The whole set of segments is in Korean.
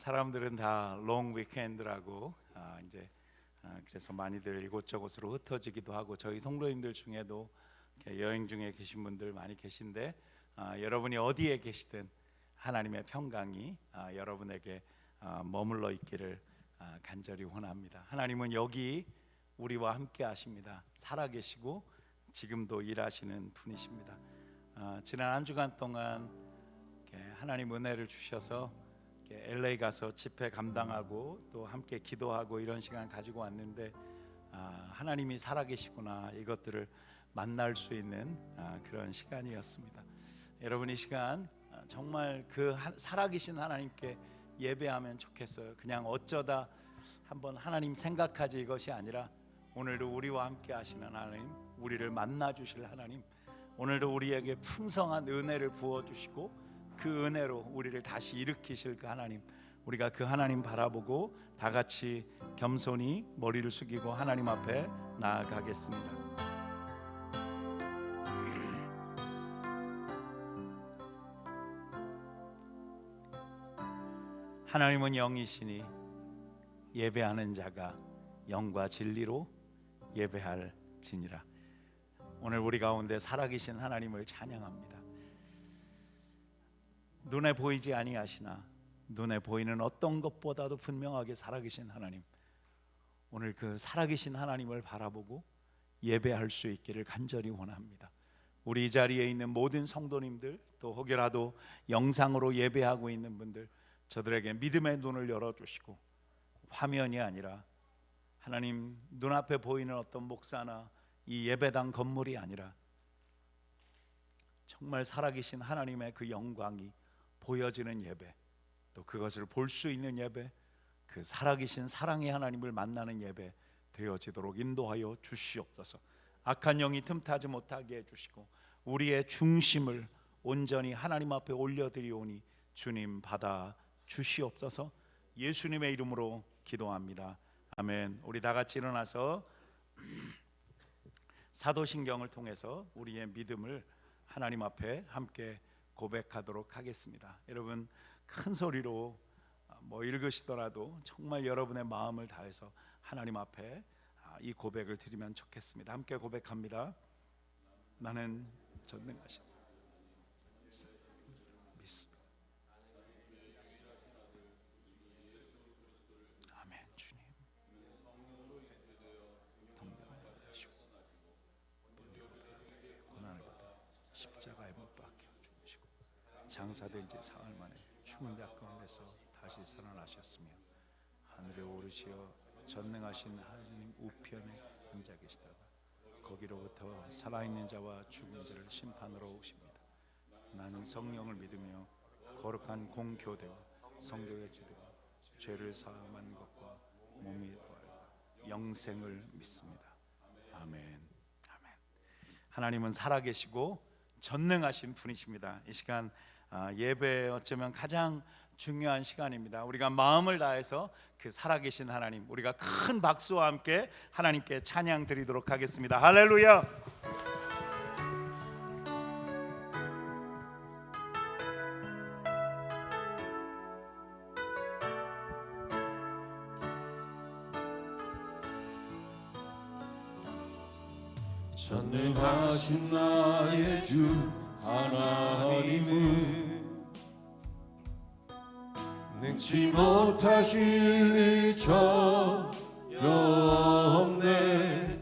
사람들은 다 롱 위켄드라고 이제 그래서 많이들 이곳저곳으로 흩어지기도 하고, 저희 성도님들 중에도 여행 중에 계신 분들 많이 계신데, 여러분이 어디에 계시든 하나님의 평강이 여러분에게 머물러 있기를 간절히 원합니다. 하나님은 여기 우리와 함께 하십니다. 살아계시고 지금도 일하시는 분이십니다. 지난 한 주간 동안 하나님 은혜를 주셔서 LA 가서 집회 감당하고 또 함께 기도하고 이런 시간 가지고 왔는데, 하나님이 살아계시구나, 이것들을 만날 수 있는 그런 시간이었습니다. 여러분, 이 시간 정말 그 살아계신 하나님께 예배하면 좋겠어요. 그냥 어쩌다 한번 하나님 생각하지, 이것이 아니라 오늘도 우리와 함께 하시는 하나님, 우리를 만나 주실 하나님, 오늘도 우리에게 풍성한 은혜를 부어주시고 그 은혜로 우리를 다시 일으키실 그 하나님, 우리가 그 하나님 바라보고 다 같이 겸손히 머리를 숙이고 하나님 앞에 나아가겠습니다. 하나님은 영이시니 예배하는 자가 영과 진리로 예배할지니라. 오늘 우리 가운데 살아계신 하나님을 찬양합니다. 눈에 보이지 아니하시나 눈에 보이는 어떤 것보다도 분명하게 살아계신 하나님, 오늘 그 살아계신 하나님을 바라보고 예배할 수 있기를 간절히 원합니다. 우리 이 자리에 있는 모든 성도님들, 또 혹여라도 영상으로 예배하고 있는 분들, 저들에게 믿음의 눈을 열어주시고, 화면이 아니라 하나님 눈앞에 보이는 어떤 목사나 이 예배당 건물이 아니라 정말 살아계신 하나님의 그 영광이 보여지는 예배, 또 그것을 볼 수 있는 예배, 그 살아계신 사랑의 하나님을 만나는 예배 되어지도록 인도하여 주시옵소서. 악한 영이 틈타지 못하게 해주시고 우리의 중심을 온전히 하나님 앞에 올려드리오니 주님 받아 주시옵소서. 예수님의 이름으로 기도합니다. 아멘. 우리 다 같이 일어나서 사도신경을 통해서 우리의 믿음을 하나님 앞에 함께 고백하도록 하겠습니다. 여러분, 큰 소리로 읽으시더라도 정말 여러분의 마음을 다해서 하나님 앞에 이 고백을 드리면 좋겠습니다. 함께 고백합니다. 나는 전능하신 믿습니다. 아멘. 주님 동정하여 주시고 고난을 받아 십자가에 못 박혀 죽으시고 장사된 지 사흘 만에 죽은 자 가운데서 다시 살아나셨으며 하늘에 오르시어 전능하신 하나님 우편에 앉아 계시다가 거기로부터 살아있는 자와 죽은 자를 심판으로 오십니다. 나는 성령을 믿으며 거룩한 공교대와 성도의 주대와 죄를 사함하는 것과 몸이 영생을 믿습니다. 아멘. 아멘. 하나님은 살아계시고 전능하신 분이십니다. 이 시간 예배 어쩌면 가장 중요한 시간입니다. 우리가 마음을 다해서 그 살아계신 하나님, 우리가 큰 박수와 함께 하나님께 찬양 드리도록 하겠습니다. 할렐루야. 전능하신 나의 주 하나님은 능치 못하실 일 전혀 없네.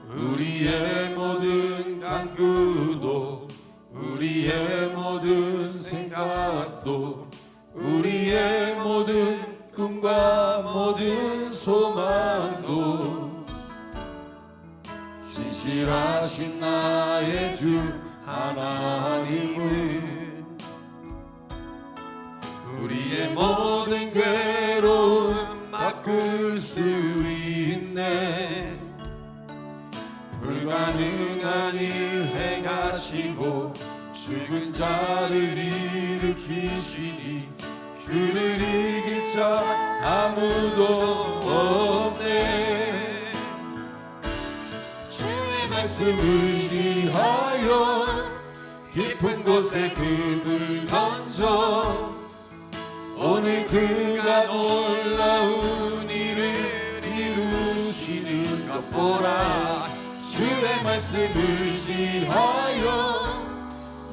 우리의 모든 간구도 우리의 모든 생각도 우리의 모든 꿈과 모든 소망도 신실하신 나의 주 하나님은 우리의 모든 괴로움 바꿀 수 있네. 불가능한 일 행하시고 죽은 자를 일으키시니 그를 이길 자 아무도 없네. 주의 말씀 의지하여 깊은 곳에 그물 던져 오늘 그가 놀라운 일을 이루시는 것 보라. 주의 말씀을 의지하여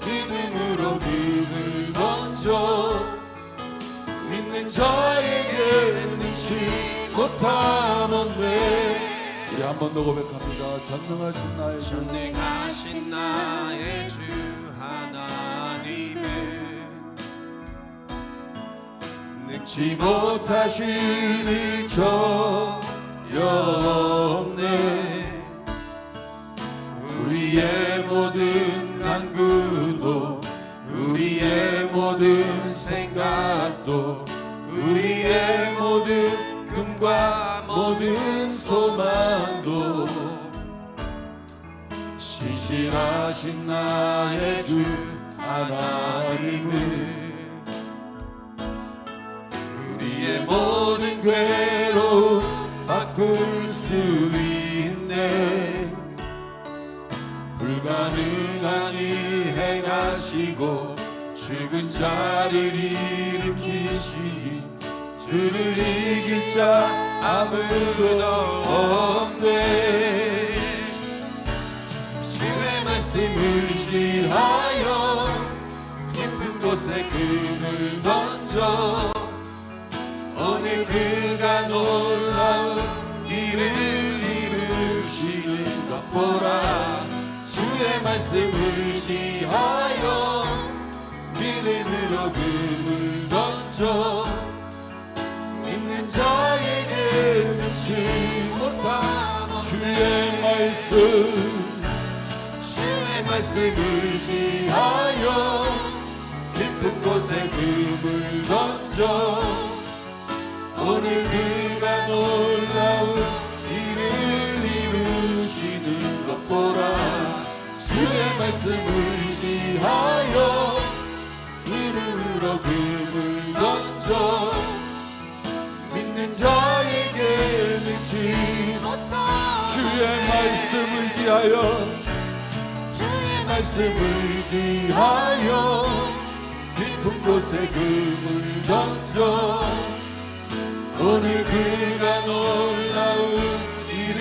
믿음으로 금을 던져 믿는 자에게 능치 못함 없네. 우리 한 번 더 고백합니다. 전능하신 나의 주, 전능하신 나의 주 하나님은 능치 못하실 일 전혀 없네. 우리의 모든 간구도 우리의 모든 생각도 우리의 모든 꿈과 모든 소망도 신실하신 나의 주 하나님은 우리의 모든 괴로움 바꿀 수 있네. 불가능한 일 행하시고 죽은 자를 일으키시니 그를 이길 자 아무도 없네. 주의 말씀을 의지하여 깊은 곳에 금을 던져 오늘 그가 놀라운 일을 이루시는 것 보라. 주의 말씀을 의지하여 믿음으로 금을 던져 믿는 자에게 능치 못함 주의 말씀을 의지하여 깊은 곳에 금을 던져 오늘 그가 놀라운 일을 이루시는 것 보라. 주의 말씀을 의지하여 믿음으로 금을 던져 믿는 자에게 능치 못함 주의 말씀을 의지하여 주의 말씀을 의지하여 깊은 곳에 금을 던져 오늘 그가 놀라운 일을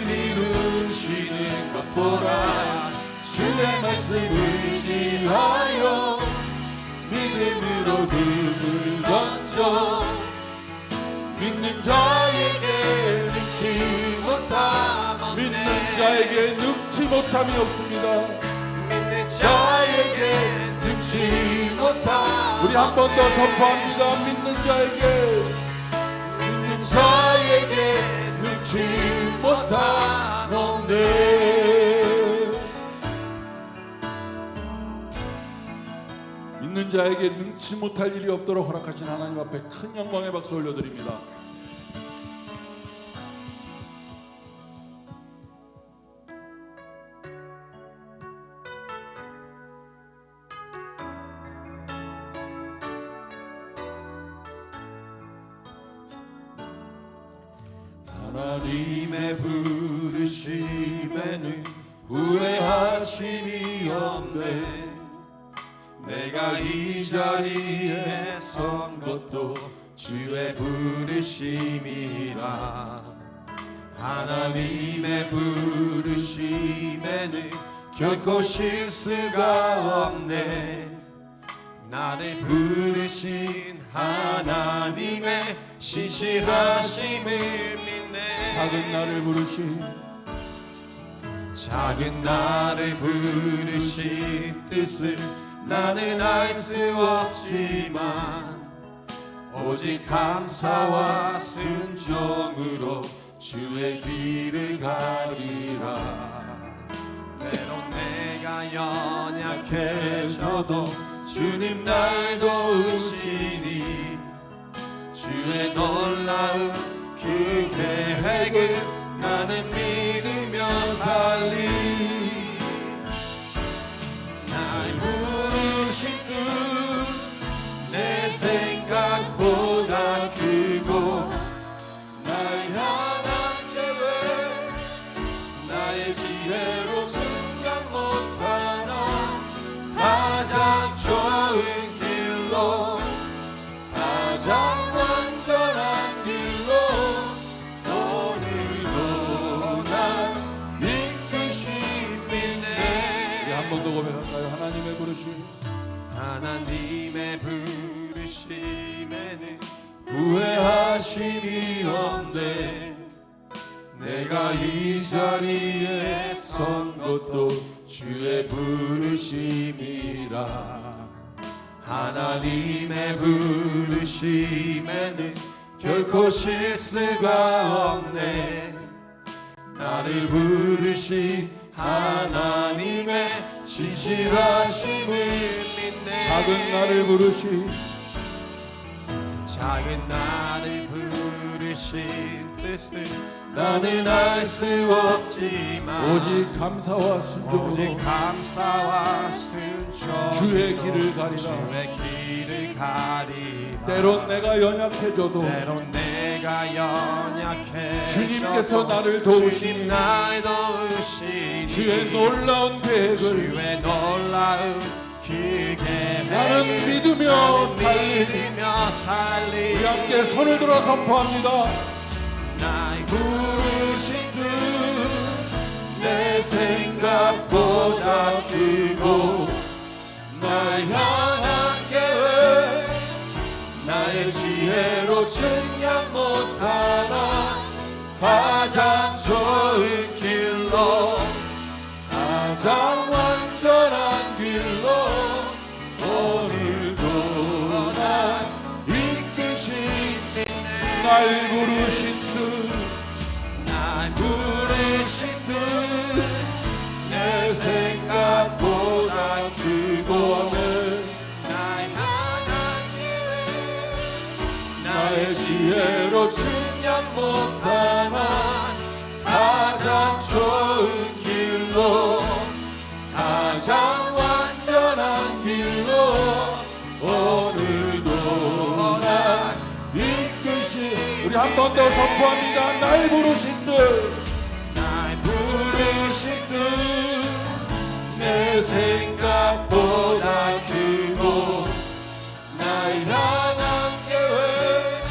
이루시는 것 보라. 주의 말씀을 의지하여 믿음으로 금을 던져 믿는 자에게 능치 못함 믿는 자에게 능치 못함이 없습니다. 믿는 자에게 능치 못함 우리 한 번 더 선포합니다. 믿는 자에게 능치 못함 없네. 믿는 자에게 능치 못할 일이 없도록 허락하신 하나님 앞에 큰 영광의 박수 올려드립니다. 하나님의 부르심에는 후회하심이 없네. 내가 이 자리에 선 것도 주의 부르심이라. 하나님의 부르심에는 결코 실수가 없네. 나를 부르신 하나님의 신실하심을 믿네. 작은 나를 부르신 뜻을 나는 알 수 없지만 오직 감사와 순종으로 주의 길을 가리라. 때론 내가 연약해져도 주님 날 도우시니 주의 놀라운 그 계획을 나는 믿으며 살리. 날 부르신 뜻 내 생각보다 크고 날 향한 계획 나의 지혜로 생각 못하나 가장 좋은 길로 하나님의 부르심에는 후회하심이 없네. 내가 이 자리에 선 것도 주의 부르심이라. 하나님의 부르심에는 결코 실수가 없네. 나를 부르신 하나님의 진실하심을 믿네. 작은 나를 부르신 작은 나를 부르신 뜻을 나는 알 수 없지만 오직 감사와 오직 순종으로 감사와 순종으로 주의 길을 가리라. 주의 길을 가리라. 때론 내가 연약해져도 때론 내가 연약해 주님께서 나를 도우시니 주님 날 도우시니 주의 놀라운 계획을 주의 놀라운 그 계획을 나는 믿으며 살리니. 살리니 우리 함께 손을 들어 선포합니다. 날 부르신 그내 생각보다 크고 날 향한 계획 나의 지혜로 측량 못하나 가장 좋은 길로 가장 완전한 길로 오늘도 날 이끄신 날 부르신 날 부르신 내 생각보다 크고 날 향한 계획 나의 지혜로 측량 못하나 가장 좋은 길로 가장 완전한 길로 오늘도 날 이끄신 우리 한 번 더 선포합니다. 날 부르신 날 부르신 내 생각보다 크고 날 향한 계획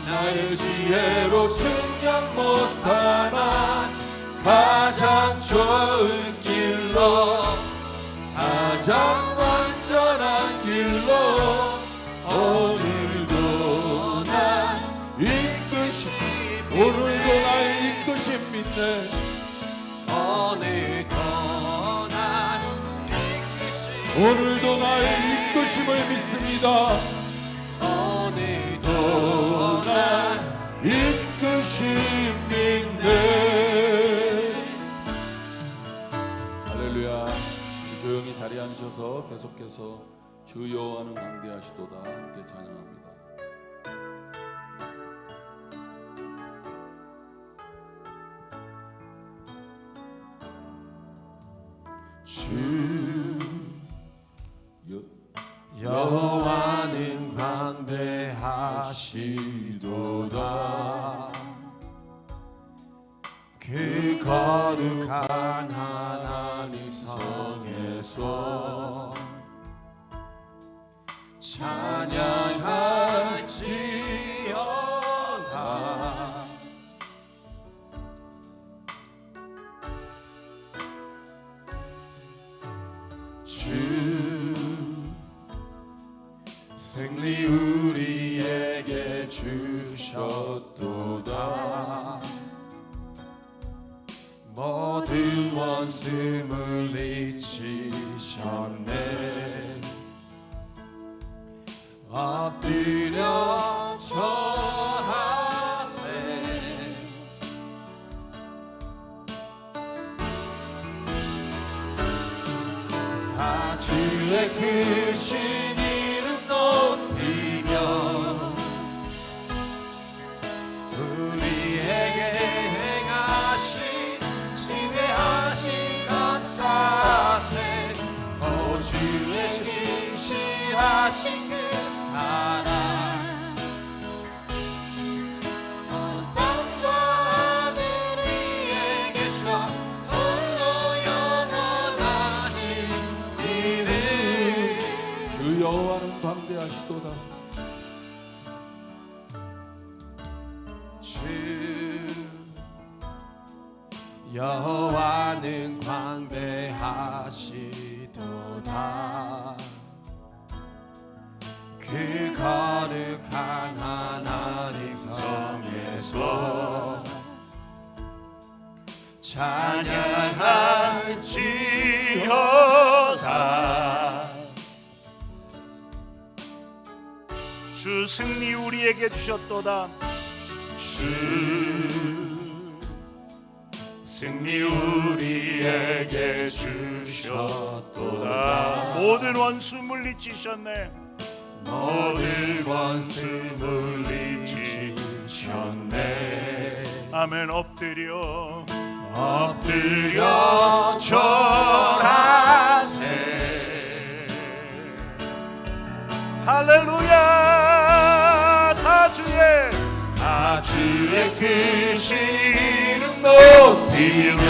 나의 지혜로 측량 못하나 가장 좋은 길로 가장 완전한 길로 오늘도 날 이끄신 오늘도 날 이끄신 믿네. 오늘도 날 이끄신 오늘도 날 이끄심을 믿습니다. 오늘도 날 이끄심 믿네. 할렐루야. 조용히 자리에 앉으셔서 계속해서 주 여호와는 강대하시도다 함께 찬양합니다. 여호와는 광대하시도다. 그 거룩한 하나님 성에서 찬양할지어다. 주 승리 우리에게 주셨도다. 모든 원수 물리치셨네. 엎드려 절하세. 다 주의 크신 이름 높이며 우리에게 행하신 지배하신 감사세. 오 주의 진실하신 그 사랑 온 땅과 하늘 위에 계셔 홀로 영원하신 이름. 주 여호와는 광대하시도다. 주 여호와는 광대하시도다. 영원하시도다. 그 거룩한 하나님 성에서 찬양할지어다. 주 승리 우리에게 주셨도다. 주 승리 우리에게 주셨도다. 모든 원수 물리치셨네. 모든 원수 물리치셨네. 아멘. 엎드려 절하세. 할렐루야. 다 주의 크신 이름 높이며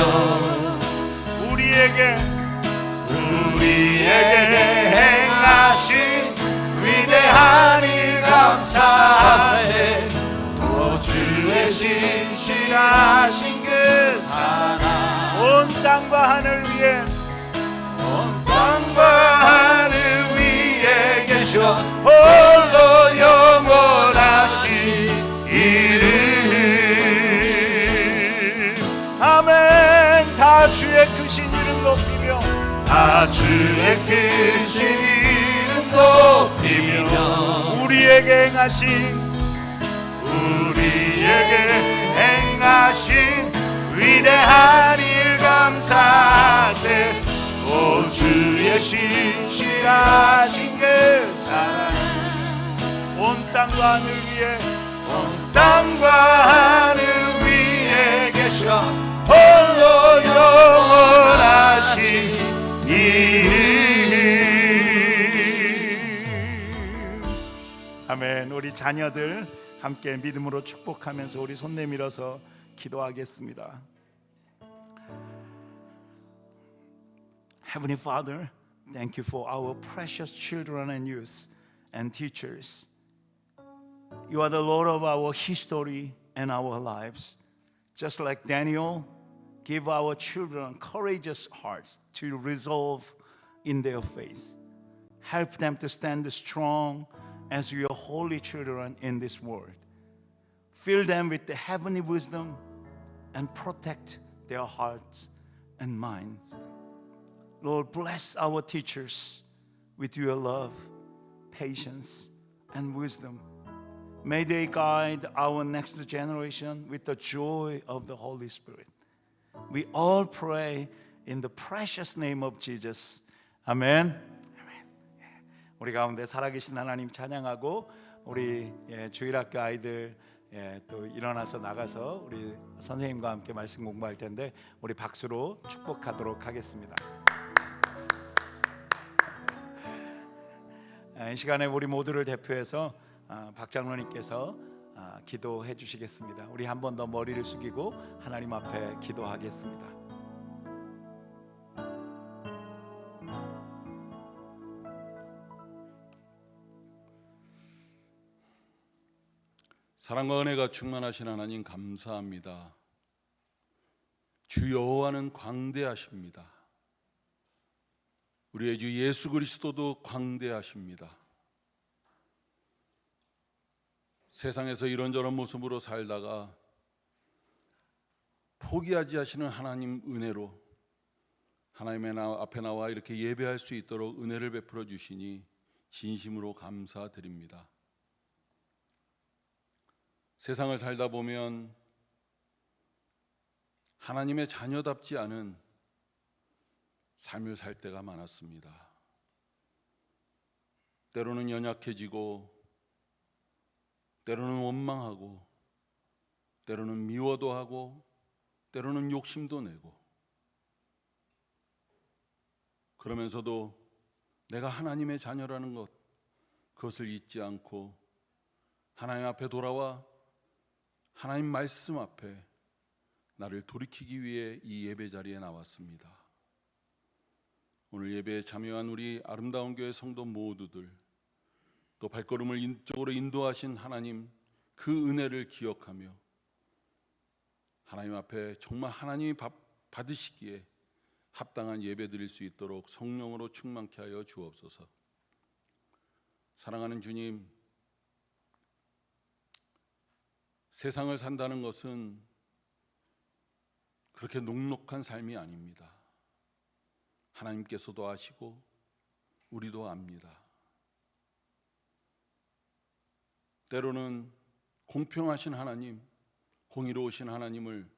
우리에게 행하신 위대한 일 감사하세. 오 주의 신실하신 그 사랑 온 땅과 하늘 위에 온 땅과 하늘 위에 계셔 홀로 영원하신 이름. 아멘. 다 주의 크신 이름 높이며 다 주의 크신 이름 높이며 우리에게 행하신 위대한 일 감사하세. 오 주의 신실하신 그 사랑 온 땅과 하늘 위에 온 땅과 하늘 위에 계셔 홀로 영원하신 이름. 아멘. 우리 자녀들 함께 믿음으로 축복하면서 우리 손 내밀어서 기도하겠습니다. Heavenly Father, thank you for our precious children and youth and teachers. You are the Lord of our history and our lives. Just like Daniel, give our children courageous hearts to resolve in their faith. Help them to stand strong as your holy children in this world. Fill them with the heavenly wisdom and protect their hearts and minds. Lord, bless our teachers with your love, patience, and wisdom. May they guide our next generation with the joy of the Holy Spirit. We all pray in the precious name of Jesus. 아멘. 우리 가운데 살아계신 하나님 찬양하고 우리 주일학교 아이들 또 일어나서 나가서 우리 선생님과 함께 말씀 공부할 텐데 우리 박수로 축복하도록 하겠습니다. 이 시간에 우리 모두를 대표해서 박 장로님께서 기도해 주시겠습니다. 우리 한 번 더 머리를 숙이고 하나님 앞에 기도하겠습니다. 사랑과 은혜가 충만하신 하나님 감사합니다. 주 여호와는 광대하십니다. 우리의 주 예수 그리스도도 광대하십니다. 세상에서 이런저런 모습으로 살다가 포기하지 하시는 하나님 은혜로 하나님의 앞에 나와 이렇게 예배할 수 있도록 은혜를 베풀어 주시니 진심으로 감사드립니다. 세상을 살다 보면 하나님의 자녀답지 않은 삶을 살 때가 많았습니다. 때로는 연약해지고 때로는 원망하고 때로는 미워도 하고 때로는 욕심도 내고 그러면서도 내가 하나님의 자녀라는 것 그것을 잊지 않고 하나님 앞에 돌아와 하나님 말씀 앞에 나를 돌이키기 위해 이 예배 자리에 나왔습니다. 오늘 예배에 참여한 우리 아름다운 교회 성도 모두들 또 발걸음을 이쪽으로 인도하신 하나님 그 은혜를 기억하며 하나님 앞에 정말 하나님이 받으시기에 합당한 예배 드릴 수 있도록 성령으로 충만케 하여 주옵소서. 사랑하는 주님, 세상을 산다는 것은 그렇게 녹록한 삶이 아닙니다. 하나님께서도 아시고 우리도 압니다. 때로는 공평하신 하나님, 공의로우신 하나님을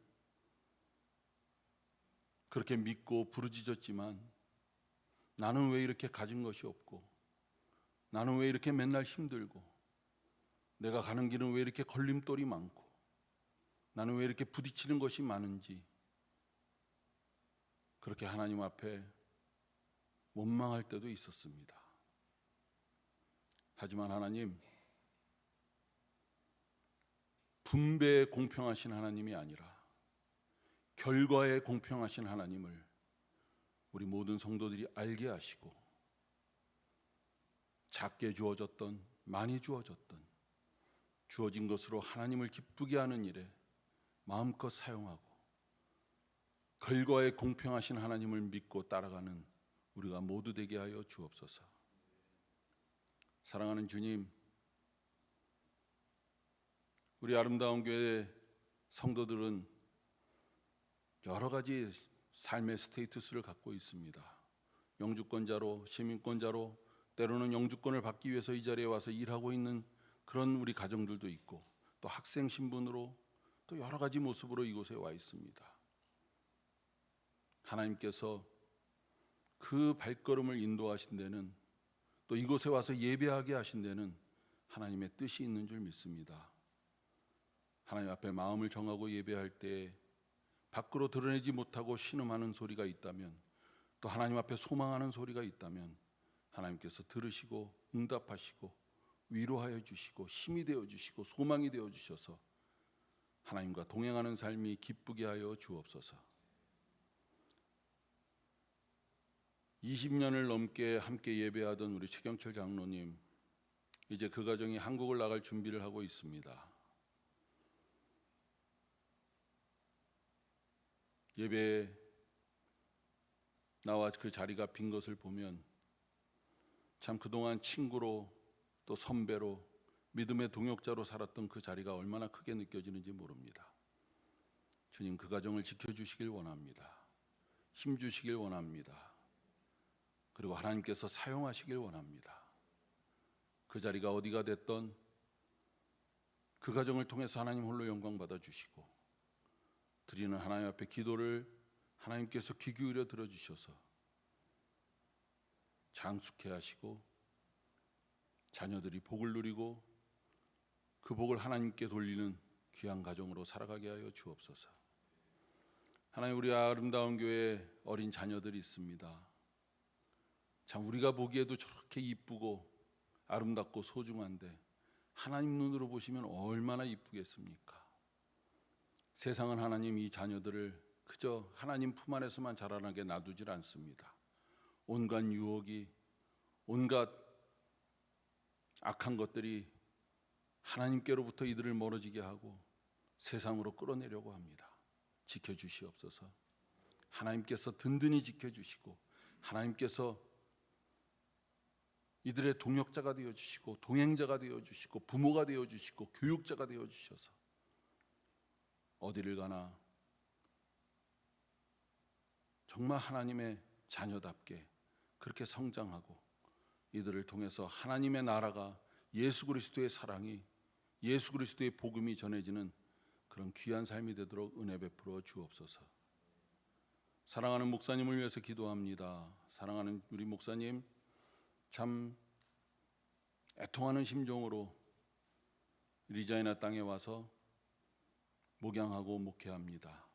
그렇게 믿고 부르짖었지만 나는 왜 이렇게 가진 것이 없고, 나는 왜 이렇게 맨날 힘들고, 내가 가는 길은 왜 이렇게 걸림돌이 많고, 나는 왜 이렇게 부딪히는 것이 많은지 그렇게 하나님 앞에 원망할 때도 있었습니다. 하지만 하나님, 분배에 공평하신 하나님이 아니라 결과에 공평하신 하나님을 우리 모든 성도들이 알게 하시고, 작게 주어졌던 많이 주어졌던 주어진 것으로 하나님을 기쁘게 하는 일에 마음껏 사용하고, 결과에 공평하신 하나님을 믿고 따라가는 우리가 모두 되게 하여 주옵소서. 사랑하는 주님, 우리 아름다운 교회 성도들은 여러 가지 삶의 스테이투스를 갖고 있습니다. 영주권자로, 시민권자로, 때로는 영주권을 받기 위해서 이 자리에 와서 일하고 있는 그런 우리 가정들도 있고, 또 학생 신분으로, 또 여러 가지 모습으로 이곳에 와 있습니다. 하나님께서 그 발걸음을 인도하신 데는, 또 이곳에 와서 예배하게 하신 데는 하나님의 뜻이 있는 줄 믿습니다. 하나님 앞에 마음을 정하고 예배할 때 밖으로 드러내지 못하고 신음하는 소리가 있다면, 또 하나님 앞에 소망하는 소리가 있다면 하나님께서 들으시고 응답하시고 위로하여 주시고 힘이 되어 주시고 소망이 되어 주셔서 하나님과 동행하는 삶이 기쁘게 하여 주옵소서. 20년을 넘게 함께 예배하던 우리 최경철 장로님, 이제 그 가정이 한국을 나갈 준비를 하고 있습니다. 예배에 나와 그 자리가 빈 것을 보면 참 그동안 친구로, 또 선배로, 믿음의 동역자로 살았던 그 자리가 얼마나 크게 느껴지는지 모릅니다. 주님, 그 가정을 지켜주시길 원합니다. 힘주시길 원합니다. 그리고 하나님께서 사용하시길 원합니다. 그 자리가 어디가 됐던 그 가정을 통해서 하나님 홀로 영광 받아주시고, 드리는 하나님 앞에 기도를 하나님께서 귀 기울여 들어주셔서 장숙해 하시고, 자녀들이 복을 누리고 그 복을 하나님께 돌리는 귀한 가정으로 살아가게 하여 주옵소서. 하나님, 우리 아름다운 교회에 어린 자녀들이 있습니다. 참 우리가 보기에도 저렇게 이쁘고 아름답고 소중한데 하나님 눈으로 보시면 얼마나 이쁘겠습니까? 세상은 하나님 이 자녀들을 그저 하나님 품 안에서만 자라나게 놔두질 않습니다. 온갖 유혹이, 온갖 악한 것들이 하나님께로부터 이들을 멀어지게 하고 세상으로 끌어내려고 합니다. 지켜주시옵소서. 하나님께서 든든히 지켜주시고, 하나님께서 이들의 동역자가 되어주시고, 동행자가 되어주시고, 부모가 되어주시고, 교육자가 되어주셔서 어디를 가나 정말 하나님의 자녀답게 그렇게 성장하고, 이들을 통해서 하나님의 나라가, 예수 그리스도의 사랑이, 예수 그리스도의 복음이 전해지는 그런 귀한 삶이 되도록 은혜 베풀어 주옵소서. 사랑하는 목사님을 위해서 기도합니다. 사랑하는 우리 목사님, 참 애통하는 심정으로 리자이나 땅에 와서 목양하고 목회합니다.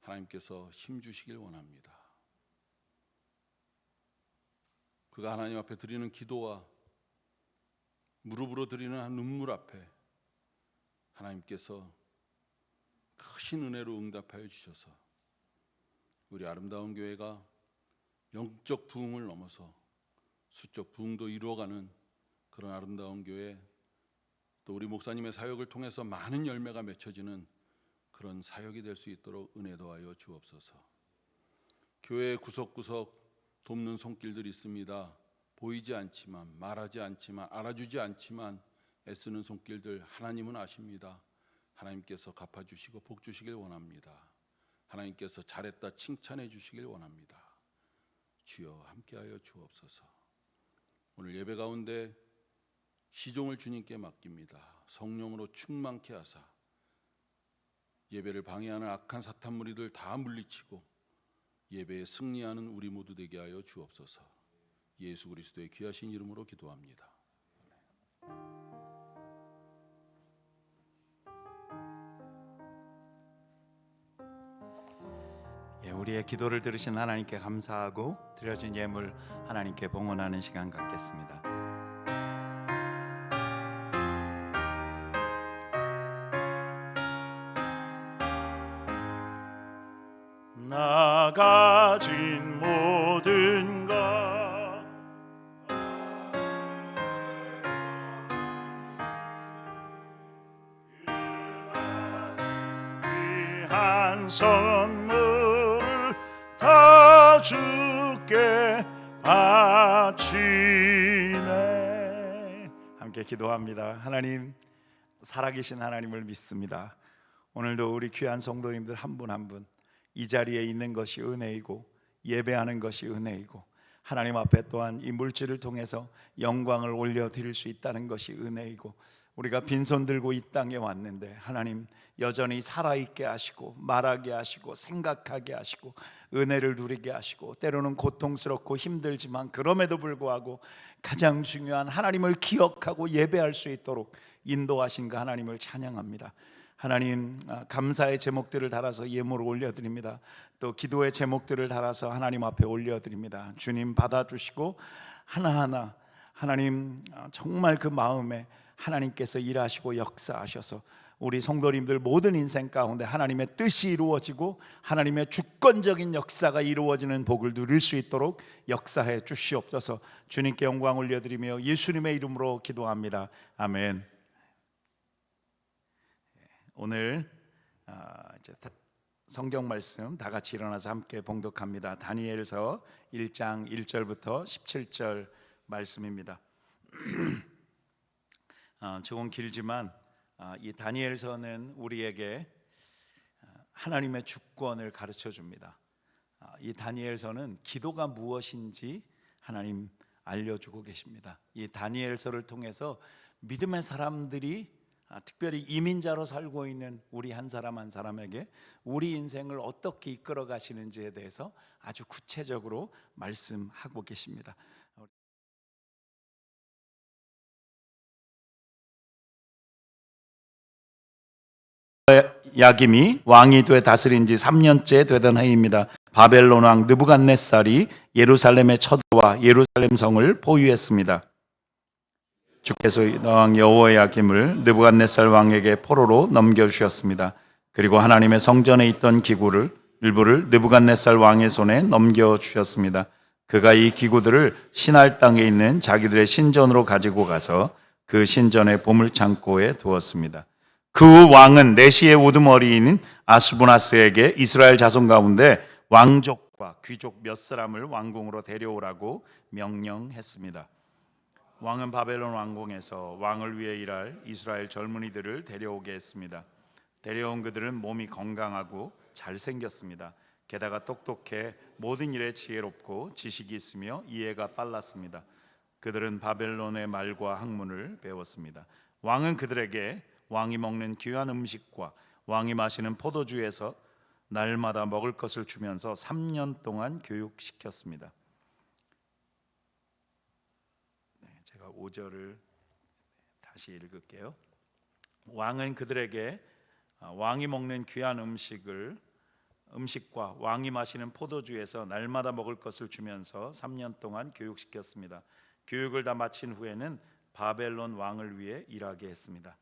하나님께서 힘 주시길 원합니다. 그가 하나님 앞에 드리는 기도와 무릎으로 드리는 한 눈물 앞에 하나님께서 크신 은혜로 응답하여 주셔서 우리 아름다운 교회가 영적 부흥을 넘어서 수적 부흥도 이루어가는 그런 아름다운 교회, 또 우리 목사님의 사역을 통해서 많은 열매가 맺혀지는 그런 사역이 될 수 있도록 은혜 더하여 주옵소서. 교회 구석구석 돕는 손길들이 있습니다. 보이지 않지만, 말하지 않지만, 알아주지 않지만 애쓰는 손길들 하나님은 아십니다. 하나님께서 갚아주시고 복 주시길 원합니다. 하나님께서 잘했다 칭찬해 주시길 원합니다. 주여 함께하여 주옵소서. 오늘 예배 가운데 시종을 주님께 맡깁니다. 성령으로 충만케 하사 예배를 방해하는 악한 사탄 무리들 다 물리치고 예배에 승리하는 우리 모두 되게 하여 주옵소서. 예수 그리스도의 귀하신 이름으로 기도합니다. 우리의 기도를 들으신 하나님께 감사하고 드려진 예물 하나님께 봉헌하는 시간 갖겠습니다. 나 가진 모든 것 귀한 선물 다 주께 바치네. 함께 기도합니다. 하나님, 살아계신 하나님을 믿습니다. 오늘도 우리 귀한 성도님들 한 분 한 분 이 자리에 있는 것이 은혜이고 예배하는 것이 은혜이고 하나님 앞에 또한 이 물질을 통해서 영광을 올려드릴 수 있다는 것이 은혜이고 우리가 빈손 들고 이 땅에 왔는데 하나님 여전히 살아있게 하시고 말하게 하시고 생각하게 하시고 은혜를 누리게 하시고 때로는 고통스럽고 힘들지만 그럼에도 불구하고 가장 중요한 하나님을 기억하고 예배할 수 있도록 인도하신 그 하나님을 찬양합니다. 하나님, 감사의 제목들을 달아서 예물을 올려드립니다. 또 기도의 제목들을 달아서 하나님 앞에 올려드립니다. 주님 받아주시고 하나하나 하나님 정말 그 마음에 하나님께서 일하시고 역사하셔서 우리 성도님들 모든 인생 가운데 하나님의 뜻이 이루어지고 하나님의 주권적인 역사가 이루어지는 복을 누릴 수 있도록 역사해 주시옵소서. 주님께 영광 올려드리며 예수님의 이름으로 기도합니다. 아멘. 오늘 이제 성경 말씀 다 같이 일어나서 함께 봉독합니다. 다니엘서 1장 1절부터 17절 말씀입니다. 조금 길지만 이 다니엘서는 우리에게 하나님의 주권을 가르쳐 줍니다. 이 다니엘서는 기도가 무엇인지 하나님 알려주고 계십니다. 이 다니엘서를 통해서 믿음의 사람들이 특별히 이민자로 살고 있는 우리 한 사람 한 사람에게 우리 인생을 어떻게 이끌어 가시는지에 대해서 아주 구체적으로 말씀하고 계십니다. 야김이 왕이 돼 다스린 지 3년째 되던 해입니다. 바벨론 왕 느부갓네살이 예루살렘에 쳐들어와 예루살렘 성을 포위했습니다. 주께서 왕 여호야김을 느부갓네살 왕에게 포로로 넘겨주셨습니다. 그리고 하나님의 성전에 있던 기구를 일부를 느부갓네살 왕의 손에 넘겨주셨습니다. 그가 이 기구들을 신할 땅에 있는 자기들의 신전으로 가지고 가서 그 신전의 보물창고에 두었습니다. 그 후 왕은 내시의 우두머리인 아스부나스에게 이스라엘 자손 가운데 왕족과 귀족 몇 사람을 왕궁으로 데려오라고 명령했습니다. 왕은 바벨론 왕궁에서 왕을 위해 일할 이스라엘 젊은이들을 데려오게 했습니다. 데려온 그들은 몸이 건강하고 잘생겼습니다. 게다가 똑똑해 모든 일에 지혜롭고 지식이 있으며 이해가 빨랐습니다. 그들은 바벨론의 말과 학문을 배웠습니다. 왕은 그들에게 왕이 먹는 귀한 음식과 왕이 마시는 포도주에서 날마다 먹을 것을 주면서 3년 동안 교육시켰습니다. 제가 5절을 다시 읽을게요. 왕은 그들에게 왕이 먹는 귀한 음식과 왕이 마시는 포도주에서 날마다 먹을 것을 주면서 3년 동안 교육시켰습니다. 교육을 다 마친 후에는 바벨론 왕을 위해 일하게 했습니다.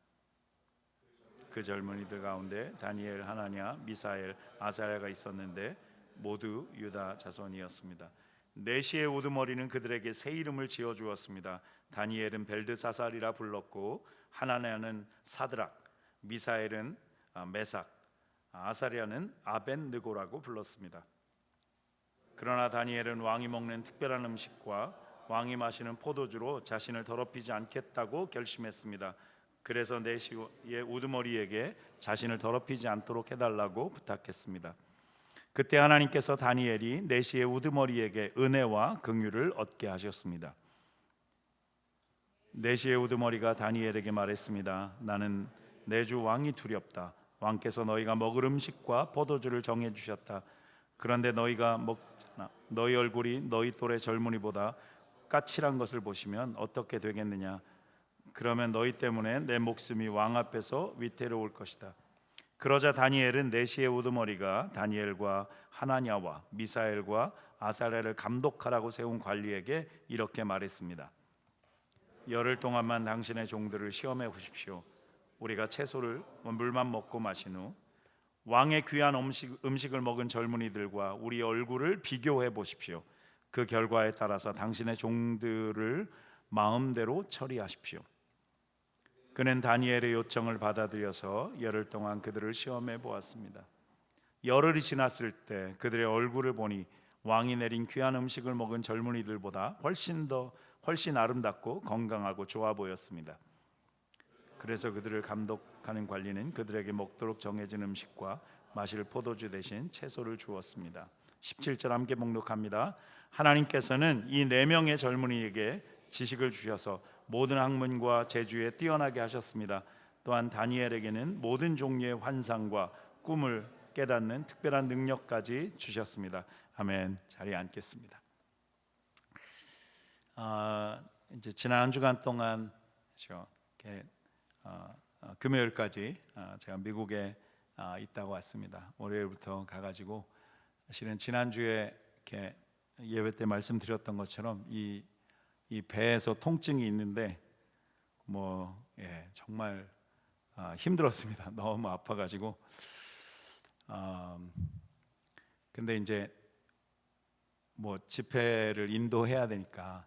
그 젊은이들 가운데 다니엘, 하나냐, 미사엘, 아사랴가 있었는데 모두 유다 자손이었습니다. 내시의 우두머리는 그들에게 새 이름을 지어주었습니다. 다니엘은 벨드사살이라 불렀고 하나냐는 사드락, 미사엘은 메삭, 아사랴는 아벤느고라고 불렀습니다. 그러나 다니엘은 왕이 먹는 특별한 음식과 왕이 마시는 포도주로 자신을 더럽히지 않겠다고 결심했습니다. 그래서 내시의 우두머리에게 자신을 더럽히지 않도록 해달라고 부탁했습니다. 그때 하나님께서 다니엘이 내시의 우두머리에게 은혜와 긍휼을 얻게 하셨습니다. 내시의 우두머리가 다니엘에게 말했습니다. 나는 내 주 왕이 두렵다. 왕께서 너희가 먹을 음식과 포도주를 정해 주셨다. 그런데 너희가 먹잖아. 너희 얼굴이 너희 또래 젊은이보다 까칠한 것을 보시면 어떻게 되겠느냐. 그러면 너희 때문에 내 목숨이 왕 앞에서 위태로울 것이다. 그러자 다니엘은 내시의 우두머리가 다니엘과 하나냐와 미사엘과 아사랴를 감독하라고 세운 관리에게 이렇게 말했습니다. 열흘 동안만 당신의 종들을 시험해 보십시오. 우리가 채소를 물만 먹고 마신 후 왕의 귀한 음식을 먹은 젊은이들과 우리 얼굴을 비교해 보십시오. 그 결과에 따라서 당신의 종들을 마음대로 처리하십시오. 그는 다니엘의 요청을 받아들여서 열흘 동안 그들을 시험해 보았습니다. 열흘이 지났을 때 그들의 얼굴을 보니 왕이 내린 귀한 음식을 먹은 젊은이들보다 훨씬 아름답고 건강하고 좋아 보였습니다. 그래서 그들을 감독하는 관리는 그들에게 먹도록 정해진 음식과 마실 포도주 대신 채소를 주었습니다. 17절 함께 봉독합니다. 하나님께서는 이 4명의 젊은이에게 지식을 주셔서 모든 학문과 재주에 뛰어나게 하셨습니다. 또한 다니엘에게는 모든 종류의 환상과 꿈을 깨닫는 특별한 능력까지 주셨습니다. 아멘. 자리에 앉겠습니다. 이제 지난 한 주간 동안 금요일까지 제가 미국에 있다가 왔습니다. 월요일부터 가가지고 사실은 지난주에 이렇게 예배 때 말씀드렸던 것처럼 이 배에서 통증이 있는데 정말 힘들었습니다. 너무 아파가지고 근데 이제 집회를 인도해야 되니까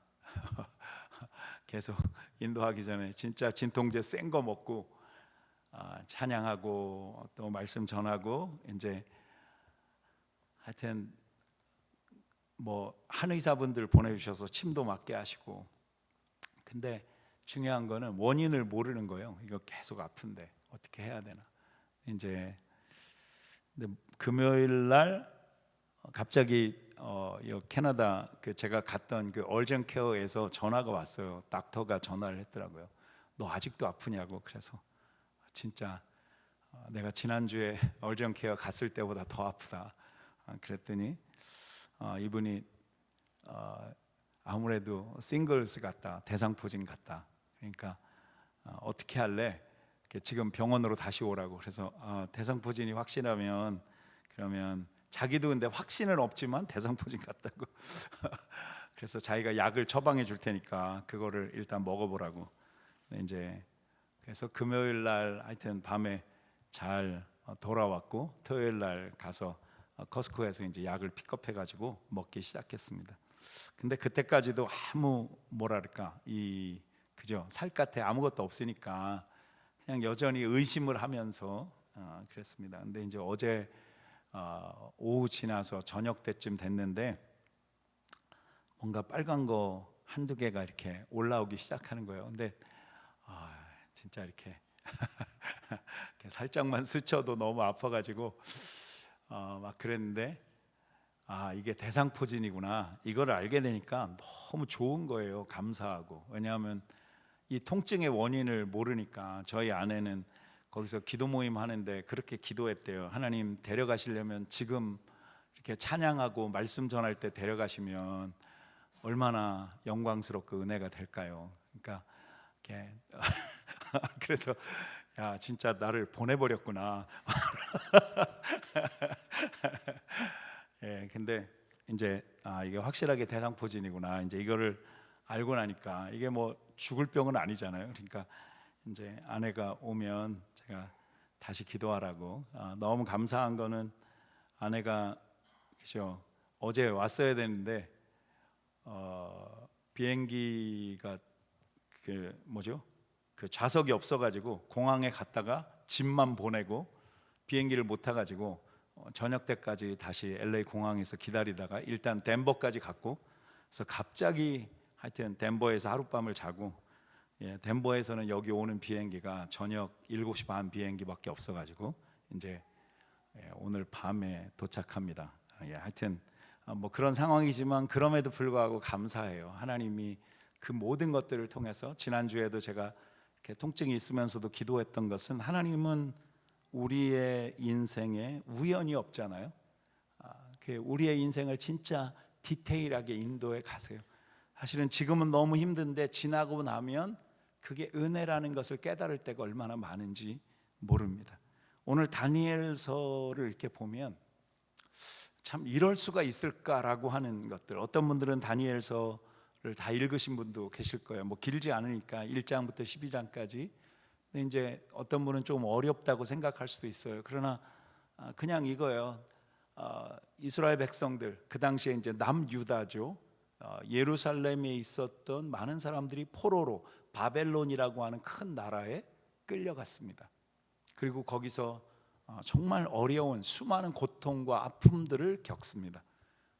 계속 인도하기 전에 진짜 진통제 센 거 먹고 찬양하고 또 말씀 전하고 이제 하여튼 한의사분들 보내주셔서 침도 맞게 하시고 근데 중요한 거는 원인을 모르는 거예요. 이거 계속 아픈데 어떻게 해야 되나. 이제 근데 금요일 날 갑자기 캐나다 제가 갔던 얼전 케어에서 전화가 왔어요. 닥터가 전화를 했더라고요. 너 아직도 아프냐고. 그래서 진짜 내가 지난주에 얼전 케어 갔을 때보다 더 아프다. 그랬더니 이분이 아무래도 싱글스 같다, 대상포진 같다. 그러니까 어떻게 할래? 지금 병원으로 다시 오라고. 그래서 대상포진이 확실하면 그러면 자기도 근데 확신은 없지만 대상포진 같다고. 그래서 자기가 약을 처방해 줄 테니까 그거를 일단 먹어보라고. 이제 그래서 금요일 날 하여튼 밤에 잘 돌아왔고 토요일 날 가서 커스코에서 이제 약을 픽업해 가지고 먹기 시작했습니다. 근데 그때까지도 아무 그죠? 살갗에 아무것도 없으니까 그냥 여전히 의심을 하면서 그랬습니다. 근데 이제 어제 오후 지나서 저녁 때쯤 됐는데 뭔가 빨간 거 한두 개가 이렇게 올라오기 시작하는 거예요. 근데 진짜 이렇게 살짝만 스쳐도 너무 아파가지고 막 그랬는데 이게 대상포진이구나. 이걸 알게 되니까 너무 좋은 거예요. 감사하고. 왜냐하면 이 통증의 원인을 모르니까. 저희 아내는 거기서 기도 모임 하는데 그렇게 기도했대요. 하나님 데려가시려면 지금 이렇게 찬양하고 말씀 전할 때 데려가시면 얼마나 영광스럽고 은혜가 될까요? 그러니까 이렇게 그래서 야 진짜 나를 보내버렸구나. 예, 근데 이제 이게 확실하게 대상포진이구나. 이제 이거를 알고 나니까 이게 죽을 병은 아니잖아요. 그러니까 이제 아내가 오면 제가 다시 기도하라고. 너무 감사한 거는 아내가 그죠 어제 왔어야 되는데 비행기가 그 좌석이 없어가지고 공항에 갔다가 짐만 보내고 비행기를 못 타가지고 저녁 때까지 다시 LA 공항에서 기다리다가 일단 덴버까지 갔고, 그래서 갑자기 하여튼 덴버에서 하룻밤을 자고, 덴버에서는 여기 오는 비행기가 저녁 7시 반 비행기밖에 없어가지고 이제 오늘 밤에 도착합니다. 하여튼 뭐 그런 상황이지만 그럼에도 불구하고 감사해요. 하나님이 그 모든 것들을 통해서, 지난주에도 제가 이렇게 통증이 있으면서도 기도했던 것은, 하나님은 우리의 인생에 우연이 없잖아요. 우리의 인생을 진짜 디테일하게 인도해 가세요. 사실은 지금은 너무 힘든데 지나고 나면 그게 은혜라는 것을 깨달을 때가 얼마나 많은지 모릅니다. 오늘 다니엘서를 이렇게 보면 참 이럴 수가 있을까라고 하는 것들, 어떤 분들은 다니엘서를 다 읽으신 분도 계실 거예요. 뭐 길지 않으니까 1장부터 12장까지. 근데 이제 어떤 분은 좀 어렵다고 생각할 수도 있어요. 그러나 그냥 이거예요. 이스라엘 백성들, 그 당시에 이제 남유다죠. 예루살렘에 있었던 많은 사람들이 포로로 바벨론이라고 하는 큰 나라에 끌려갔습니다. 그리고 거기서 정말 어려운 수많은 고통과 아픔들을 겪습니다.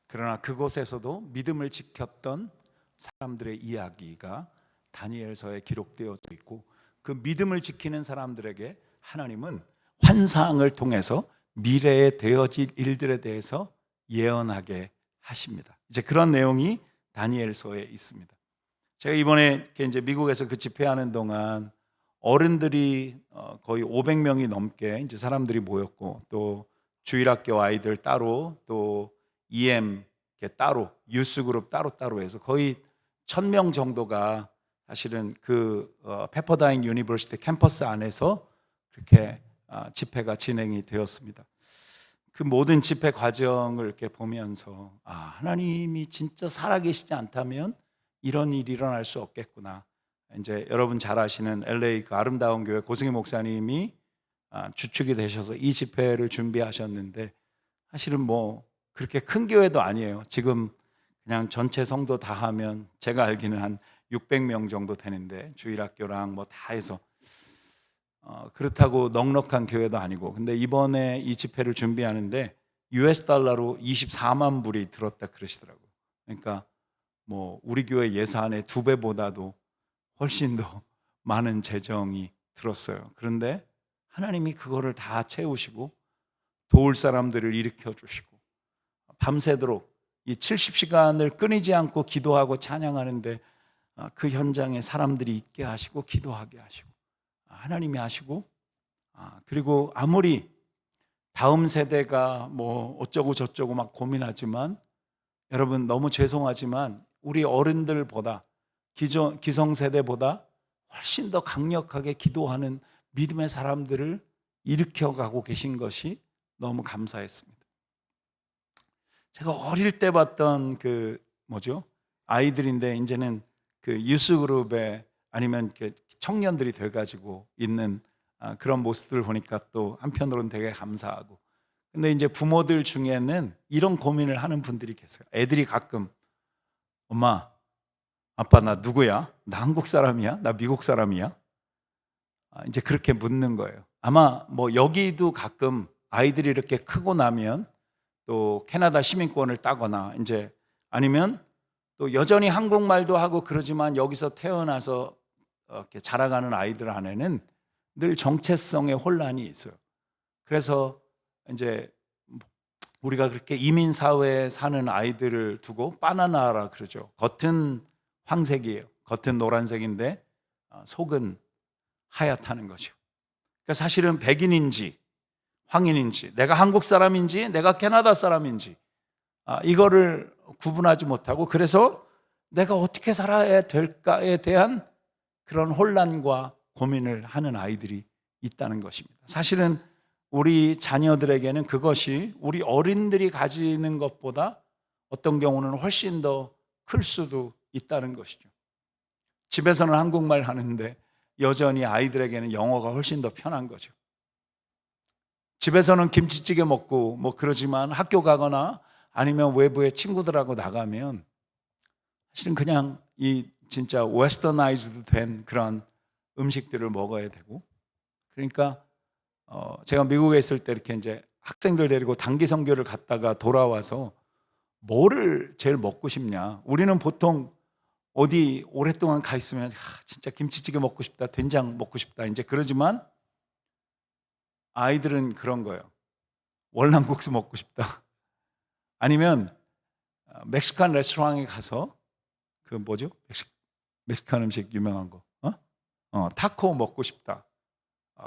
그러나 그곳에서도 믿음을 지켰던 사람들의 이야기가 다니엘서에 기록되어 있고, 그 믿음을 지키는 사람들에게 하나님은 환상을 통해서 미래에 되어질 일들에 대해서 예언하게 하십니다. 이제 그런 내용이 다니엘서에 있습니다. 제가 이번에 이제 미국에서 그 집회하는 동안 어른들이 거의 500명이 넘게 이제 사람들이 모였고, 또 주일학교 아이들 따로, 또 EM 따로, 유스그룹 따로 해서 거의 1000명 정도가 사실은 그 페퍼다인 유니버시티 캠퍼스 안에서 그렇게 집회가 진행이 되었습니다. 그 모든 집회 과정을 이렇게 보면서 하나님이 진짜 살아계시지 않다면 이런 일이 일어날 수 없겠구나. 이제 여러분 잘 아시는 LA 그 아름다운 교회 고승희 목사님이 주축이 되셔서 이 집회를 준비하셨는데, 사실은 뭐 그렇게 큰 교회도 아니에요. 지금 그냥 전체 성도 다 하면 제가 알기는 한 600명 정도 되는데, 주일학교랑 뭐 다 해서 그렇다고 넉넉한 교회도 아니고. 근데 이번에 이 집회를 준비하는데 US 달러로 24만 불이 들었다 그러시더라고요. 그러니까 뭐 우리 교회 예산의 2배보다도 훨씬 더 많은 재정이 들었어요. 그런데 하나님이 그거를 다 채우시고 도울 사람들을 일으켜 주시고, 밤새도록 이 70시간을 끊이지 않고 기도하고 찬양하는데 그 현장에 사람들이 있게 하시고 기도하게 하시고 하나님이 하시고, 그리고 아무리 다음 세대가 뭐 어쩌고 저쩌고 막 고민하지만, 여러분 너무 죄송하지만 우리 어른들보다, 기성세대보다 훨씬 더 강력하게 기도하는 믿음의 사람들을 일으켜가고 계신 것이 너무 감사했습니다. 제가 어릴 때 봤던 아이들인데 이제는 그 유스그룹에 아니면 청년들이 돼가지고 있는 그런 모습들을 보니까 또 한편으로는 되게 감사하고. 근데 이제 부모들 중에는 이런 고민을 하는 분들이 계세요. 애들이 가끔 엄마, 아빠 나 누구야? 나 한국 사람이야? 나 미국 사람이야? 이제 그렇게 묻는 거예요. 아마 뭐 여기도 가끔 아이들이 이렇게 크고 나면 또 캐나다 시민권을 따거나 이제 아니면 또 여전히 한국말도 하고 그러지만 여기서 태어나서 이렇게 자라가는 아이들 안에는 늘 정체성의 혼란이 있어요. 그래서 이제 우리가 그렇게 이민 사회에 사는 아이들을 두고 바나나라 그러죠. 겉은 황색이에요. 겉은 노란색인데 속은 하얗다는 거죠. 그러니까 사실은 백인인지 황인인지, 내가 한국 사람인지 내가 캐나다 사람인지 이거를 구분하지 못하고, 그래서 내가 어떻게 살아야 될까에 대한 그런 혼란과 고민을 하는 아이들이 있다는 것입니다. 사실은 우리 자녀들에게는 그것이 우리 어른들이 가지는 것보다 어떤 경우는 훨씬 더 클 수도 있다는 것이죠. 집에서는 한국말 하는데 여전히 아이들에게는 영어가 훨씬 더 편한 거죠. 집에서는 김치찌개 먹고 뭐 그러지만 학교 가거나 아니면 외부에 친구들하고 나가면 사실은 그냥 이 진짜 웨스터나이즈드 된 그런 음식들을 먹어야 되고, 그러니까 제가 미국에 있을 때 이렇게 이제 학생들 데리고 단기 선교를 갔다가 돌아와서 뭐를 제일 먹고 싶냐? 우리는 보통 어디 오랫동안 가 있으면 진짜 김치찌개 먹고 싶다, 된장 먹고 싶다 이제 그러지만 아이들은 그런 거예요. 월남국수 먹고 싶다. 아니면 멕시칸 레스토랑에 가서 그 뭐죠? 멕시칸 음식 유명한 거, 타코 먹고 싶다.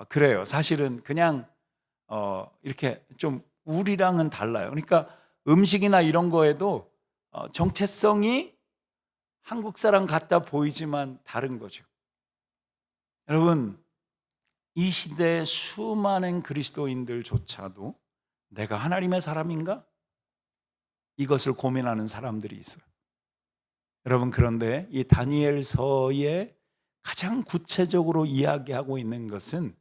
그래요. 사실은 그냥 이렇게 좀 우리랑은 달라요. 그러니까 음식이나 이런 거에도 정체성이 한국 사람 같다 보이지만 다른 거죠. 여러분, 이 시대의 수많은 그리스도인들조차도 내가 하나님의 사람인가? 이것을 고민하는 사람들이 있어요. 여러분, 그런데 이 다니엘서에 가장 구체적으로 이야기하고 있는 것은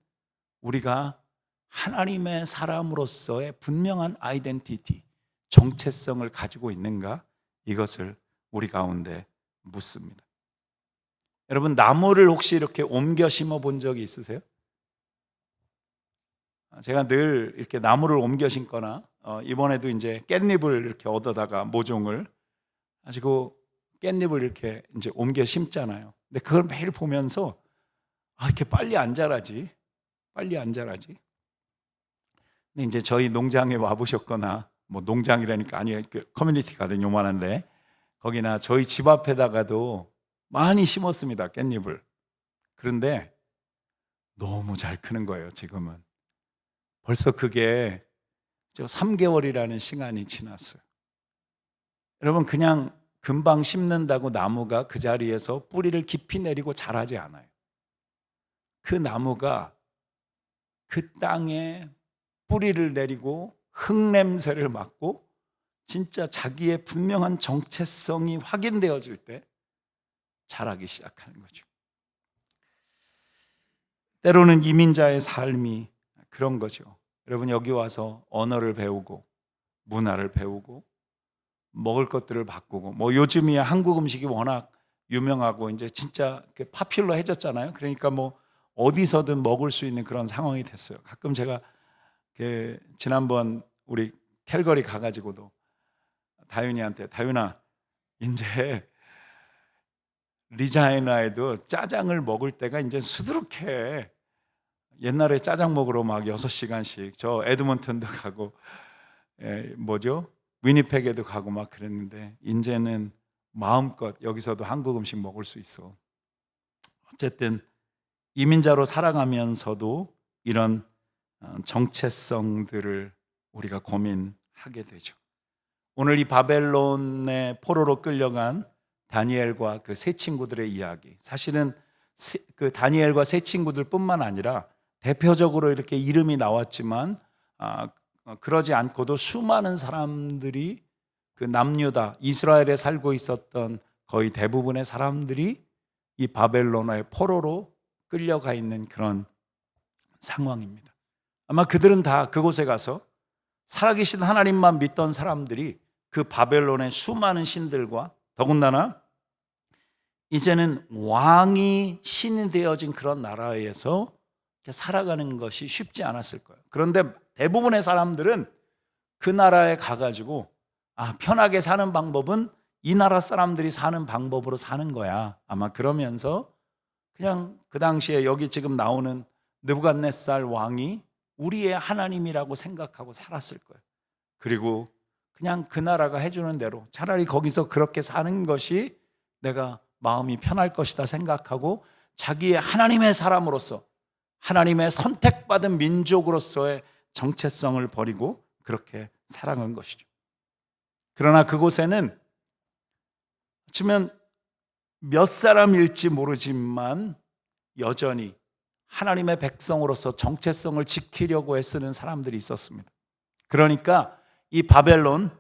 우리가 하나님의 사람으로서의 분명한 아이덴티티, 정체성을 가지고 있는가? 이것을 우리 가운데 묻습니다. 여러분, 나무를 혹시 이렇게 옮겨 심어 본 적이 있으세요? 제가 늘 이렇게 나무를 옮겨 심거나 이번에도 이제 깻잎을 이렇게 얻어다가 모종을 가지고 깻잎을 이렇게 이제 옮겨 심잖아요. 근데 그걸 매일 보면서 이렇게 빨리 안 자라지. 근데 이제 저희 농장에 와 보셨거나 뭐 농장이라니까 아니 커뮤니티 가든 요만한데 거기나 저희 집 앞에다가도 많이 심었습니다, 깻잎을. 그런데 너무 잘 크는 거예요, 지금은. 벌써 그게 3개월이라는 시간이 지났어요. 여러분, 그냥 금방 심는다고 나무가 그 자리에서 뿌리를 깊이 내리고 자라지 않아요. 그 나무가 그 땅에 뿌리를 내리고 흙냄새를 맡고 진짜 자기의 분명한 정체성이 확인되어질 때 자라기 시작하는 거죠. 때로는 이민자의 삶이 그런 거죠. 여러분, 여기 와서 언어를 배우고 문화를 배우고 먹을 것들을 바꾸고 뭐 요즘이야 한국 음식이 워낙 유명하고 이제 진짜 파퓰러해졌잖아요. 그러니까 뭐 어디서든 먹을 수 있는 그런 상황이 됐어요. 가끔 제가 지난번 우리 캘거리 가가지고도 다윤이한테 다윤아 이제 리자이나에도 짜장을 먹을 때가 이제 수두룩해. 옛날에 짜장 먹으러 막 6시간씩 저 에드먼튼도 가고 위니펙에도 가고 막 그랬는데 이제는 마음껏 여기서도 한국 음식 먹을 수 있어. 어쨌든 이민자로 살아가면서도 이런 정체성들을 우리가 고민하게 되죠. 오늘 이 바벨론의 포로로 끌려간 다니엘과 그 세 친구들의 이야기, 사실은 그 다니엘과 세 친구들 뿐만 아니라 대표적으로 이렇게 이름이 나왔지만 그러지 않고도 수많은 사람들이 그 남유다, 이스라엘에 살고 있었던 거의 대부분의 사람들이 이 바벨론의 포로로 끌려가 있는 그런 상황입니다. 아마 그들은 다 그곳에 가서 살아계신 하나님만 믿던 사람들이 그 바벨론의 수많은 신들과 더군다나 이제는 왕이 신이 되어진 그런 나라에서 살아가는 것이 쉽지 않았을 거예요. 그런데 대부분의 사람들은 그 나라에 가가지고 편하게 사는 방법은 이 나라 사람들이 사는 방법으로 사는 거야. 아마 그러면서 그냥 그 당시에 여기 지금 나오는 느부갓네살 왕이 우리의 하나님이라고 생각하고 살았을 거예요. 그리고 그냥 그 나라가 해주는 대로 차라리 거기서 그렇게 사는 것이 내가 마음이 편할 것이다 생각하고 자기의 하나님의 사람으로서 하나님의 선택받은 민족으로서의 정체성을 버리고 그렇게 살아간 것이죠. 그러나 그곳에는 어쩌면 몇 사람일지 모르지만 여전히 하나님의 백성으로서 정체성을 지키려고 애쓰는 사람들이 있었습니다. 그러니까 이 바벨론,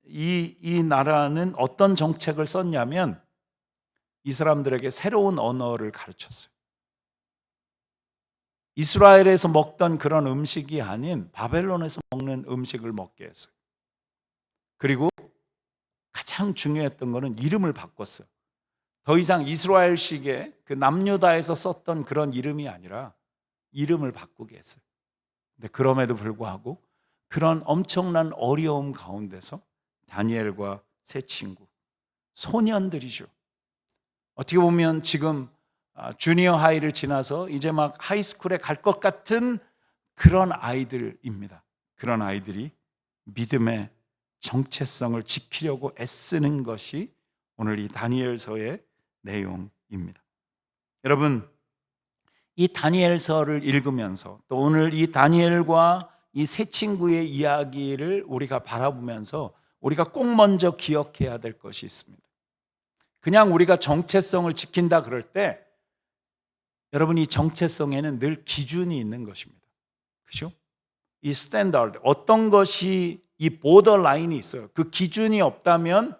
이 나라는 어떤 정책을 썼냐면 이 사람들에게 새로운 언어를 가르쳤어요. 이스라엘에서 먹던 그런 음식이 아닌 바벨론에서 먹는 음식을 먹게 했어요. 그리고 가장 중요했던 것은 이름을 바꿨어요. 더 이상 이스라엘식의 그 남유다에서 썼던 그런 이름이 아니라 이름을 바꾸게 했어요. 근데 그럼에도 불구하고 그런 엄청난 어려움 가운데서 다니엘과 세 친구, 소년들이죠. 어떻게 보면 지금 주니어 하이를 지나서 이제 막 하이스쿨에 갈 것 같은 그런 아이들입니다. 그런 아이들이 믿음의 정체성을 지키려고 애쓰는 것이 오늘 이 다니엘서의 내용입니다. 여러분, 이 다니엘서를 읽으면서 또 오늘 이 다니엘과 이 세 친구의 이야기를 우리가 바라보면서 우리가 꼭 먼저 기억해야 될 것이 있습니다. 그냥 우리가 정체성을 지킨다 그럴 때 여러분, 이 정체성에는 늘 기준이 있는 것입니다. 그죠? 이 스탠다드, 어떤 것이 이 보더 라인이 있어요. 그 기준이 없다면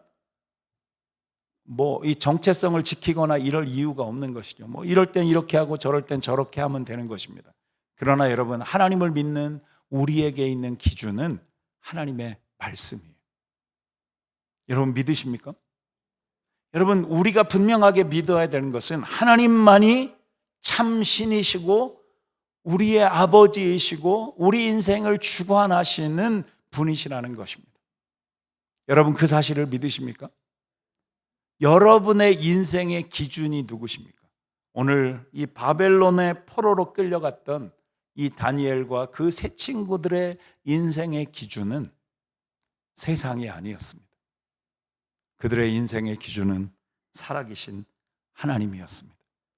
이 정체성을 지키거나 이럴 이유가 없는 것이죠. 이럴 땐 이렇게 하고 저럴 땐 저렇게 하면 되는 것입니다. 그러나 여러분, 하나님을 믿는 우리에게 있는 기준은 하나님의 말씀이에요. 여러분 믿으십니까? 여러분, 우리가 분명하게 믿어야 되는 것은 하나님만이 참 신이시고 우리의 아버지이시고 우리 인생을 주관하시는 분이시라는 것입니다. 여러분, 그 사실을 믿으십니까? 여러분의 인생의 기준이 누구십니까? 오늘 이 바벨론의 포로로 끌려갔던 이 다니엘과 그 세 친구들의 인생의 기준은 세상이 아니었습니다. 그들의 인생의 기준은 살아계신 하나님이었습니다.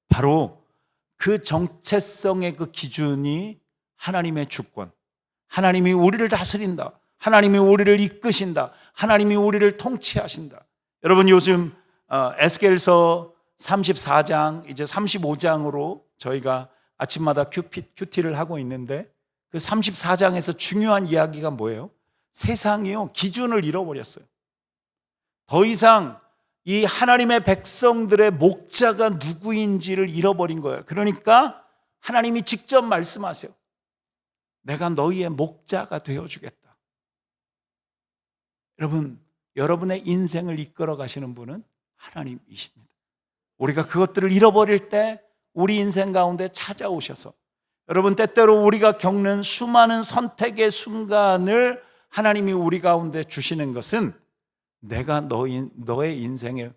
바로 그 정체성의 그 기준이 하나님의 주권, 하나님이 우리를 다스린다, 하나님이 우리를 이끄신다, 하나님이 우리를 통치하신다. 여러분, 요즘 에스겔서 34장 이제 35장으로 저희가 아침마다 큐티를 하고 있는데 그 34장에서 중요한 이야기가 뭐예요? 세상이요, 기준을 잃어버렸어요. 더 이상 이 하나님의 백성들의 목자가 누구인지를 잃어버린 거예요. 그러니까 하나님이 직접 말씀하세요. 내가 너희의 목자가 되어주겠다. 여러분, 여러분의 인생을 이끌어 가시는 분은 하나님이십니다. 우리가 그것들을 잃어버릴 때 우리 인생 가운데 찾아오셔서, 여러분, 때때로 우리가 겪는 수많은 선택의 순간을 하나님이 우리 가운데 주시는 것은 내가 너의 인생의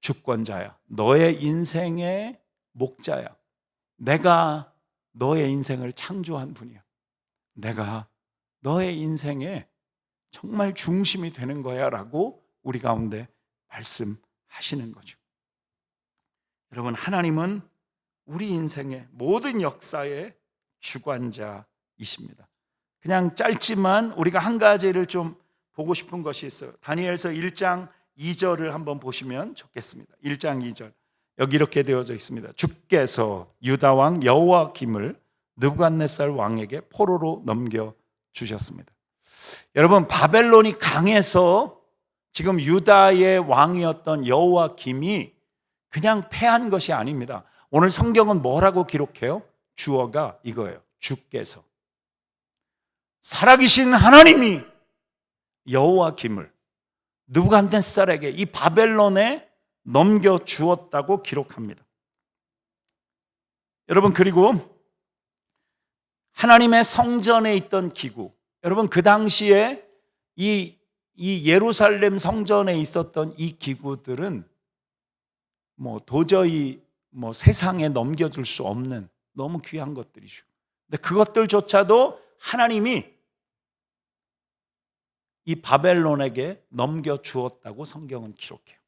주권자야, 너의 인생의 목자야, 내가 너의 인생을 창조한 분이야, 내가 너의 인생의 정말 중심이 되는 거야 라고 우리 가운데 말씀하시는 거죠. 여러분, 하나님은 우리 인생의 모든 역사의 주관자이십니다. 그냥 짧지만 우리가 한 가지를 좀 보고 싶은 것이 있어요. 다니엘서 1장 2절을 한번 보시면 좋겠습니다. 1장 2절, 여기 이렇게 되어져 있습니다. 주께서 유다 왕 여호와김을 느부갓네살 왕에게 포로로 넘겨주셨습니다. 여러분, 바벨론이 강해서 지금 유다의 왕이었던 여호와김이 그냥 패한 것이 아닙니다. 오늘 성경은 뭐라고 기록해요? 주어가 이거예요. 주께서, 살아계신 하나님이 여호와김을 느부갓네살에게, 이 바벨론에 넘겨주었다고 기록합니다. 여러분, 그리고 하나님의 성전에 있던 기구, 여러분, 그 당시에 이 예루살렘 성전에 있었던 이 기구들은 도저히 세상에 넘겨줄 수 없는 너무 귀한 것들이죠. 근데 그것들조차도 하나님이 이 바벨론에게 넘겨주었다고 성경은 기록해요.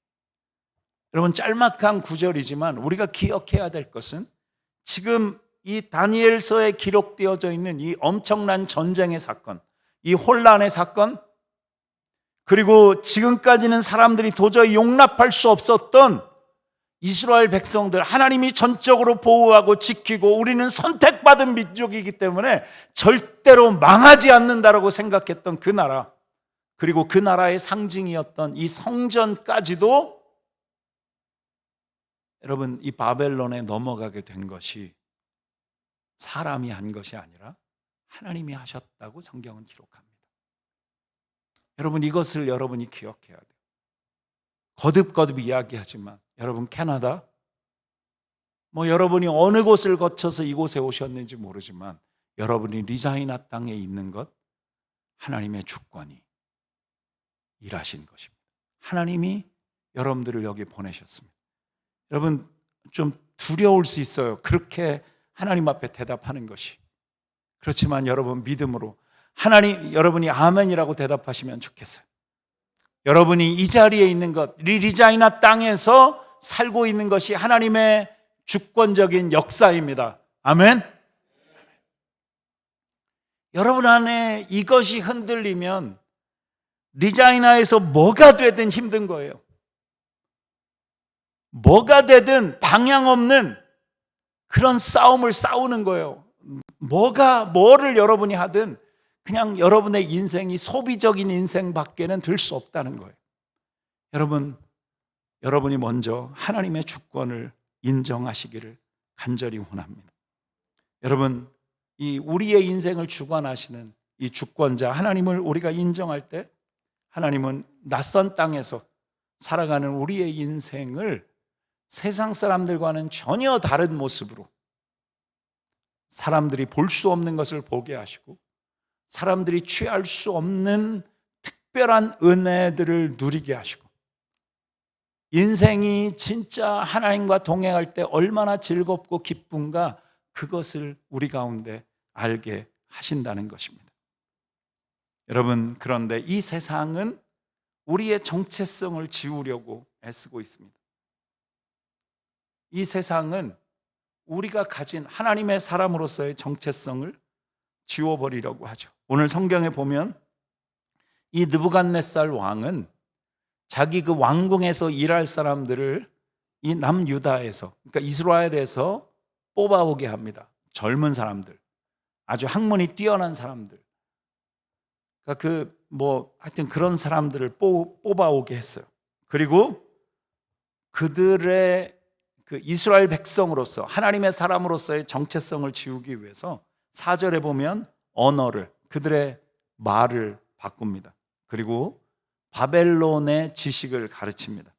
여러분, 짤막한 구절이지만 우리가 기억해야 될 것은 지금 이 다니엘서에 기록되어져 있는 이 엄청난 전쟁의 사건, 이 혼란의 사건, 그리고 지금까지는 사람들이 도저히 용납할 수 없었던 이스라엘 백성들, 하나님이 전적으로 보호하고 지키고 우리는 선택받은 민족이기 때문에 절대로 망하지 않는다라고 생각했던 그 나라, 그리고 그 나라의 상징이었던 이 성전까지도 여러분, 이 바벨론에 넘어가게 된 것이 사람이 한 것이 아니라 하나님이 하셨다고 성경은 기록합니다. 여러분, 이것을 여러분이 기억해야 돼요. 거듭거듭 이야기하지만 여러분, 캐나다, 여러분이 어느 곳을 거쳐서 이곳에 오셨는지 모르지만 여러분이 리자이나 땅에 있는 것, 하나님의 주권이 일하신 것입니다. 하나님이 여러분들을 여기 보내셨습니다. 여러분 좀 두려울 수 있어요. 그렇게 하나님 앞에 대답하는 것이. 그렇지만 여러분 믿음으로 여러분이 아멘이라고 대답하시면 좋겠어요. 여러분이 이 자리에 있는 것, 리자이나 땅에서 살고 있는 것이 하나님의 주권적인 역사입니다. 아멘. 여러분 안에 이것이 흔들리면 리자이나에서 뭐가 되든 힘든 거예요. 뭐가 되든 방향 없는 그런 싸움을 싸우는 거예요. 뭐를 여러분이 하든 그냥 여러분의 인생이 소비적인 인생밖에는 될 수 없다는 거예요. 여러분이 먼저 하나님의 주권을 인정하시기를 간절히 원합니다. 여러분, 이 우리의 인생을 주관하시는 이 주권자 하나님을 우리가 인정할 때 하나님은 낯선 땅에서 살아가는 우리의 인생을 세상 사람들과는 전혀 다른 모습으로 사람들이 볼 수 없는 것을 보게 하시고 사람들이 취할 수 없는 특별한 은혜들을 누리게 하시고 인생이 진짜 하나님과 동행할 때 얼마나 즐겁고 기쁜가 그것을 우리 가운데 알게 하신다는 것입니다. 여러분, 그런데 이 세상은 우리의 정체성을 지우려고 애쓰고 있습니다. 이 세상은 우리가 가진 하나님의 사람으로서의 정체성을 지워버리려고 하죠. 오늘 성경에 보면 이 느부갓네살 왕은 자기 그 왕궁에서 일할 사람들을 이 남유다에서, 그러니까 이스라엘에서 뽑아오게 합니다. 젊은 사람들, 아주 학문이 뛰어난 사람들, 그러니까 하여튼 그런 사람들을 뽑아오게 했어요. 그리고 그들의 그 이스라엘 백성으로서 하나님의 사람으로서의 정체성을 지우기 위해서 4절에 보면 언어를, 그들의 말을 바꿉니다. 그리고 바벨론의 지식을 가르칩니다.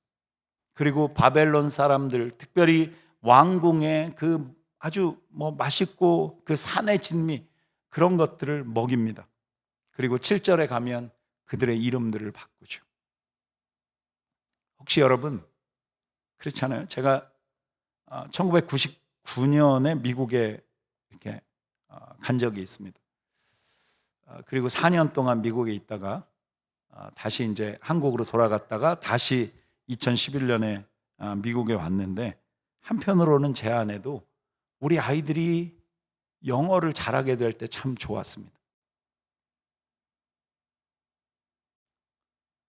그리고 바벨론 사람들, 특별히 왕궁의 그 아주 맛있고 그 산의 진미 그런 것들을 먹입니다. 그리고 7절에 가면 그들의 이름들을 바꾸죠. 혹시 여러분 그렇잖아요. 제가 1999년에 미국에 이렇게 간 적이 있습니다. 그리고 4년 동안 미국에 있다가 다시 이제 한국으로 돌아갔다가 다시 2011년에 미국에 왔는데 한편으로는 제 안에도 우리 아이들이 영어를 잘하게 될 때 참 좋았습니다.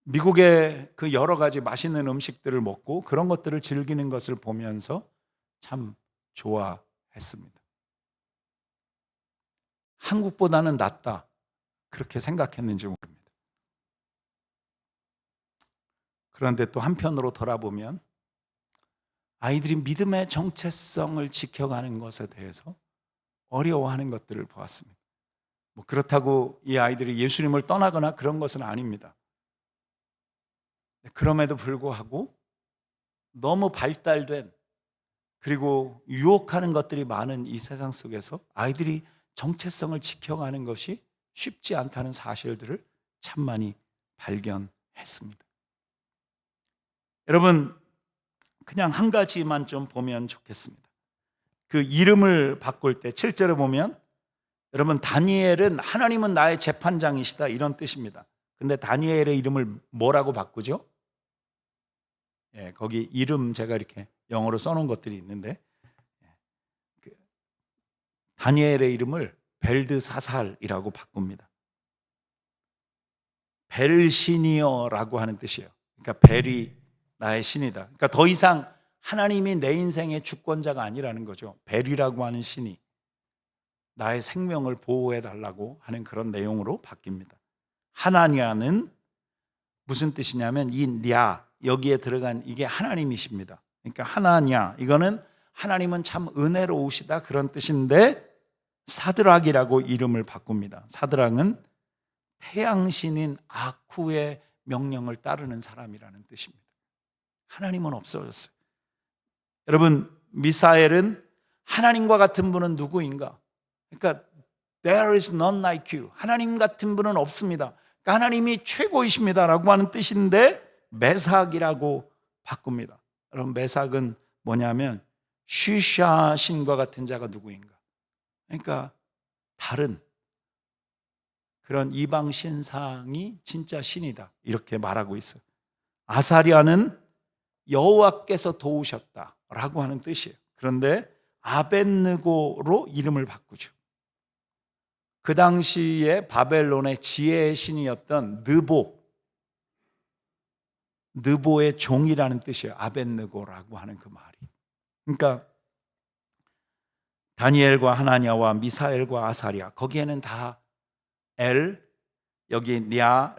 미국의 그 여러 가지 맛있는 음식들을 먹고 그런 것들을 즐기는 것을 보면서 참 좋아했습니다. 한국보다는 낫다 그렇게 생각했는지 모릅니다. 그런데 또 한편으로 돌아보면 아이들이 믿음의 정체성을 지켜가는 것에 대해서 어려워하는 것들을 보았습니다. 그렇다고 이 아이들이 예수님을 떠나거나 그런 것은 아닙니다. 그럼에도 불구하고 너무 발달된 그리고 유혹하는 것들이 많은 이 세상 속에서 아이들이 정체성을 지켜가는 것이 쉽지 않다는 사실들을 참 많이 발견했습니다. 여러분, 그냥 한 가지만 좀 보면 좋겠습니다. 그 이름을 바꿀 때 7절에 보면 여러분 다니엘은 하나님은 나의 재판장이시다 이런 뜻입니다. 근데 다니엘의 이름을 뭐라고 바꾸죠? 거기 이름 제가 이렇게 영어로 써놓은 것들이 있는데 다니엘의 이름을 벨드사살이라고 바꿉니다. 벨시니어라고 하는 뜻이에요. 그러니까 벨이 나의 신이다. 그러니까 더 이상 하나님이 내 인생의 주권자가 아니라는 거죠. 벨이라고 하는 신이 나의 생명을 보호해 달라고 하는 그런 내용으로 바뀝니다. 하나냐는 무슨 뜻이냐면 이 냐 여기에 들어간 이게 하나님이십니다. 그러니까 하나냐 이거는 하나님은 참 은혜로우시다 그런 뜻인데 사드락이라고 이름을 바꿉니다. 사드락은 태양신인 아쿠의 명령을 따르는 사람이라는 뜻입니다. 하나님은 없어졌어요. 여러분, 미사엘은 하나님과 같은 분은 누구인가? 그러니까 There is none like you. 하나님 같은 분은 없습니다. 그러니까 하나님이 최고이십니다라고 하는 뜻인데 메삭이라고 바꿉니다. 여러분, 메삭은 뭐냐면 쉬샤 신과 같은 자가 누구인가? 그러니까 다른 그런 이방 신상이 진짜 신이다, 이렇게 말하고 있어요. 아사랴는 여호와께서 도우셨다라고 하는 뜻이에요. 그런데 아벳느고로 이름을 바꾸죠. 그 당시에 바벨론의 지혜의 신이었던 느보의 종이라는 뜻이에요. 아벳느고라고 하는 그 말이. 그러니까 다니엘과 하나냐와 미사엘과 아사랴, 거기에는 다 여기 랴,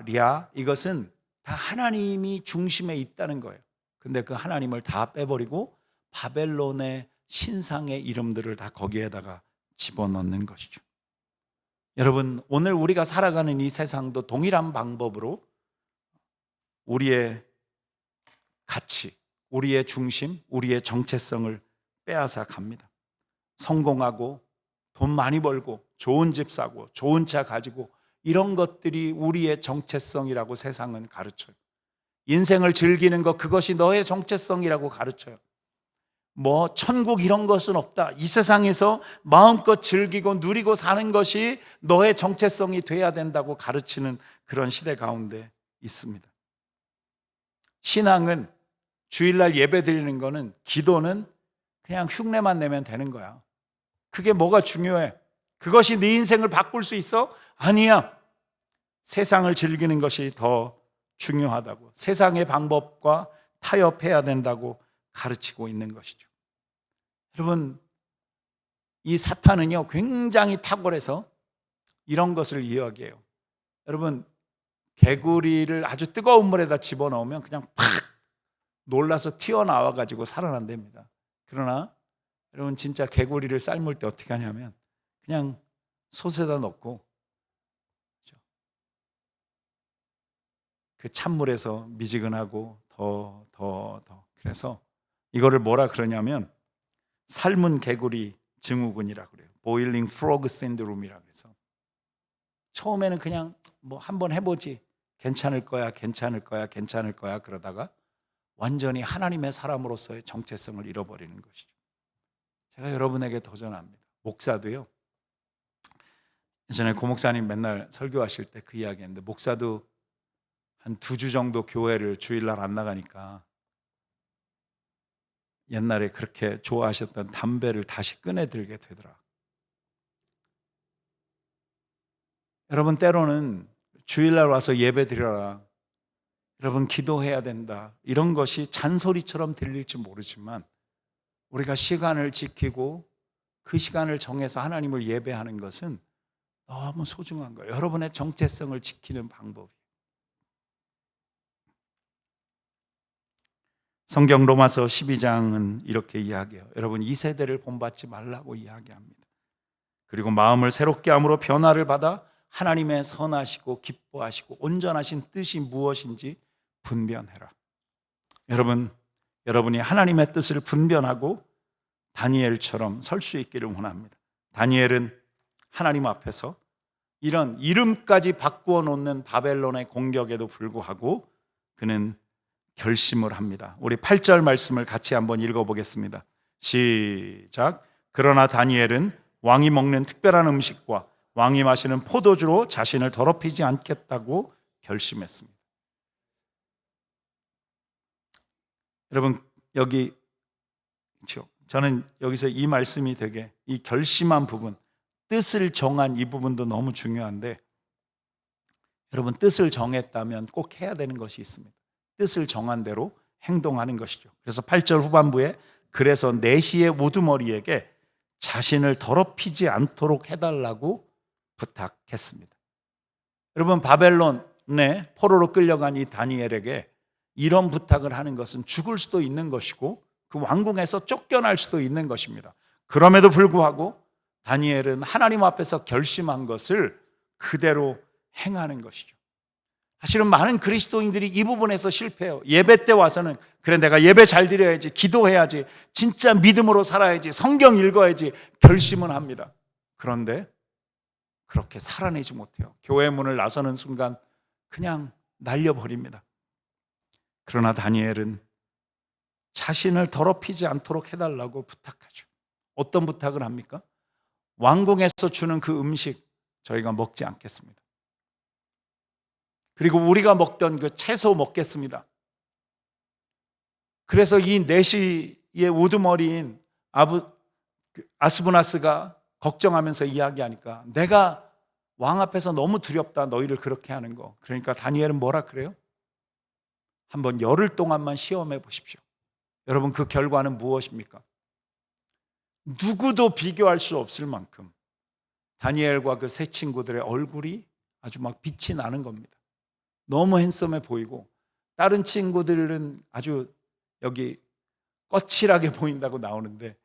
이것은 다 하나님이 중심에 있다는 거예요. 근데 그 하나님을 다 빼버리고 바벨론의 신상의 이름들을 다 거기에다가 집어넣는 것이죠. 여러분, 오늘 우리가 살아가는 이 세상도 동일한 방법으로 우리의 가치, 우리의 중심, 우리의 정체성을 빼앗아 갑니다. 성공하고 돈 많이 벌고 좋은 집 사고 좋은 차 가지고 이런 것들이 우리의 정체성이라고 세상은 가르쳐요. 인생을 즐기는 것, 그것이 너의 정체성이라고 가르쳐요. 뭐 천국 이런 것은 없다. 이 세상에서 마음껏 즐기고 누리고 사는 것이 너의 정체성이 돼야 된다고 가르치는 그런 시대 가운데 있습니다. 신앙은, 주일날 예배 드리는 거는, 기도는 그냥 흉내만 내면 되는 거야. 그게 뭐가 중요해? 그것이 네 인생을 바꿀 수 있어? 아니야. 세상을 즐기는 것이 더 중요하다고, 세상의 방법과 타협해야 된다고 가르치고 있는 것이죠. 여러분, 이 사탄은요 굉장히 탁월해서 이런 것을 이야기해요. 여러분, 개구리를 아주 뜨거운 물에다 집어넣으면 그냥 팍 놀라서 튀어나와가지고 살아난답니다. 그러나 여러분, 진짜 개구리를 삶을 때 어떻게 하냐면 그냥 솥에다 넣고 그 찬물에서 미지근하고 더 그래서 이거를 뭐라 그러냐면 삶은 개구리 증후군이라고 그래요. Boiling Frog Syndrome이라고 해서 처음에는 그냥 뭐 한번 해보지, 괜찮을 거야 그러다가 완전히 하나님의 사람으로서의 정체성을 잃어버리는 것이죠. 제가 여러분에게 도전합니다. 목사도요, 예전에 고 목사님 맨날 설교하실 때 그 이야기 했는데, 목사도 한 2주 정도 교회를 주일날 안 나가니까 옛날에 그렇게 좋아하셨던 담배를 다시 꺼내들게 되더라. 여러분, 때로는 주일날 와서 예배 드려라, 여러분 기도해야 된다, 이런 것이 잔소리처럼 들릴지 모르지만 우리가 시간을 지키고 그 시간을 정해서 하나님을 예배하는 것은 너무 소중한 거예요. 여러분의 정체성을 지키는 방법이에요. 성경 로마서 12장은 이렇게 이야기해요. 여러분, 이 세대를 본받지 말라고 이야기합니다. 그리고 마음을 새롭게 함으로 변화를 받아 하나님의 선하시고 기뻐하시고 온전하신 뜻이 무엇인지 분별해라. 여러분이 하나님의 뜻을 분별하고 다니엘처럼 설 수 있기를 원합니다. 다니엘은 하나님 앞에서 이런 이름까지 바꾸어 놓는 바벨론의 공격에도 불구하고 그는 결심을 합니다. 우리 8절 말씀을 같이 한번 읽어보겠습니다. 시작. 그러나 다니엘은 왕이 먹는 특별한 음식과 왕이 마시는 포도주로 자신을 더럽히지 않겠다고 결심했습니다. 여러분, 여기 저는 여기서 이 말씀이 되게, 이 결심한 부분, 뜻을 정한 이 부분도 너무 중요한데, 여러분, 뜻을 정했다면 꼭 해야 되는 것이 있습니다. 뜻을 정한 대로 행동하는 것이죠. 그래서 8절 후반부에 그래서 내시의 우두머리에게 자신을 더럽히지 않도록 해달라고 부탁했습니다. 여러분, 바벨론의 포로로 끌려간 이 다니엘에게 이런 부탁을 하는 것은 죽을 수도 있는 것이고 그 왕궁에서 쫓겨날 수도 있는 것입니다. 그럼에도 불구하고 다니엘은 하나님 앞에서 결심한 것을 그대로 행하는 것이죠. 사실은 많은 그리스도인들이 이 부분에서 실패해요. 예배 때 와서는 그래, 내가 예배 잘 드려야지, 기도해야지, 진짜 믿음으로 살아야지, 성경 읽어야지 결심은 합니다. 그런데 그렇게 살아내지 못해요. 교회 문을 나서는 순간 그냥 날려버립니다. 그러나 다니엘은 자신을 더럽히지 않도록 해달라고 부탁하죠. 어떤 부탁을 합니까? 왕궁에서 주는 그 음식 저희가 먹지 않겠습니다. 그리고 우리가 먹던 그 채소 먹겠습니다. 그래서 이 내시의 우두머리인 아스부나스가 걱정하면서 이야기하니까 내가 왕 앞에서 너무 두렵다, 너희를 그렇게 하는 거. 그러니까 다니엘은 뭐라 그래요? 한번 열흘 동안만 시험해 보십시오. 여러분, 그 결과는 무엇입니까? 누구도 비교할 수 없을 만큼 다니엘과 그 세 친구들의 얼굴이 아주 막 빛이 나는 겁니다. 너무 핸섬해 보이고 다른 친구들은 아주 여기 거칠하게 보인다고 나오는데,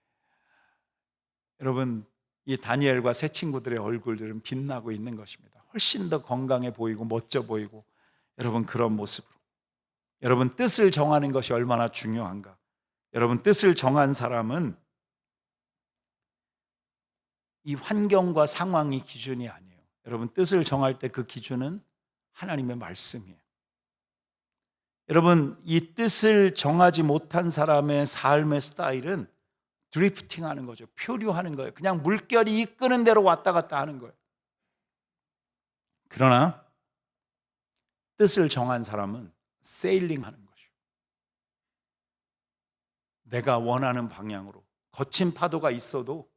여러분, 이 다니엘과 세 친구들의 얼굴들은 빛나고 있는 것입니다. 훨씬 더 건강해 보이고 멋져 보이고, 여러분, 그런 모습으로. 여러분, 뜻을 정하는 것이 얼마나 중요한가. 여러분, 뜻을 정한 사람은 이 환경과 상황이 기준이 아니에요. 여러분, 뜻을 정할 때 그 기준은 하나님의 말씀이에요. 여러분, 이 뜻을 정하지 못한 사람의 삶의 스타일은 드리프팅 하는 거죠. 표류하는 거예요. 그냥 물결이 이끄는 대로 왔다 갔다 하는 거예요. 그러나 뜻을 정한 사람은 세일링 하는 거죠. 내가 원하는 방향으로 거친 파도가 있어도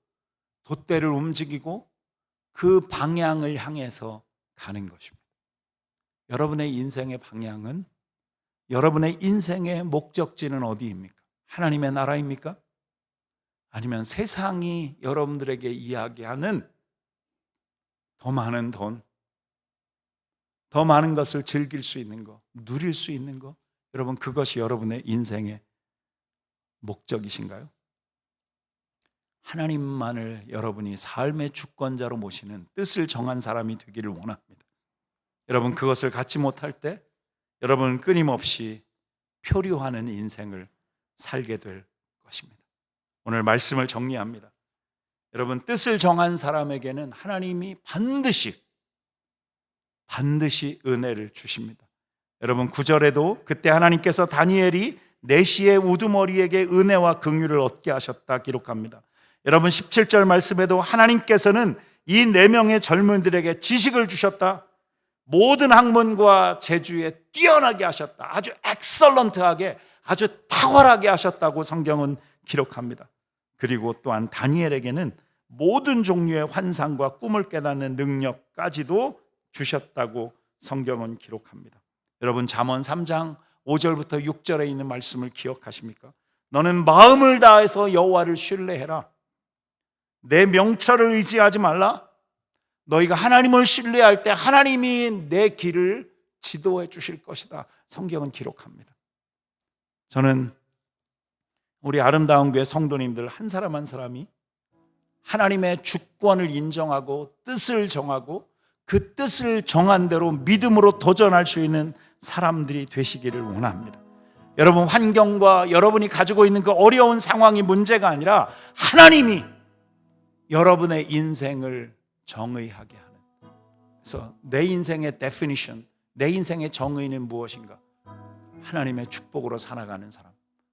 돛대를 움직이고 그 방향을 향해서 가는 것입니다. 여러분의 인생의 방향은, 여러분의 인생의 목적지는 어디입니까? 하나님의 나라입니까? 아니면 세상이 여러분들에게 이야기하는 더 많은 돈, 더 많은 것을 즐길 수 있는 것, 누릴 수 있는 것, 여러분, 그것이 여러분의 인생의 목적이신가요? 하나님만을 여러분이 삶의 주권자로 모시는 뜻을 정한 사람이 되기를 원합니다. 여러분, 그것을 갖지 못할 때 여러분은 끊임없이 표류하는 인생을 살게 될 것입니다. 오늘 말씀을 정리합니다. 여러분, 뜻을 정한 사람에게는 하나님이 반드시 은혜를 주십니다. 여러분, 9절에도 그때 하나님께서 다니엘이 내시의 우두머리에게 은혜와 긍휼을 얻게 하셨다 기록합니다. 여러분, 17절 말씀에도 하나님께서는 이 4명의 젊은들에게 지식을 주셨다. 모든 학문과 재주에 뛰어나게 하셨다. 아주 엑설런트하게, 아주 탁월하게 하셨다고 성경은 기록합니다. 그리고 또한 다니엘에게는 모든 종류의 환상과 꿈을 깨닫는 능력까지도 주셨다고 성경은 기록합니다. 여러분, 잠언 3장 5절부터 6절에 있는 말씀을 기억하십니까? 너는 마음을 다해서 여호와를 신뢰해라. 내 명철을 의지하지 말라. 너희가 하나님을 신뢰할 때 하나님이 내 길을 지도해 주실 것이다. 성경은 기록합니다. 저는 우리 아름다운 교회 성도님들 한 사람 한 사람이 하나님의 주권을 인정하고 뜻을 정하고 그 뜻을 정한 대로 믿음으로 도전할 수 있는 사람들이 되시기를 원합니다. 여러분, 환경과 여러분이 가지고 있는 그 어려운 상황이 문제가 아니라 하나님이 여러분의 인생을 정의하게 하는, 그래서 내 인생의 definition, 내 인생의 정의는 무엇인가? 하나님의 축복으로 살아가는 사람,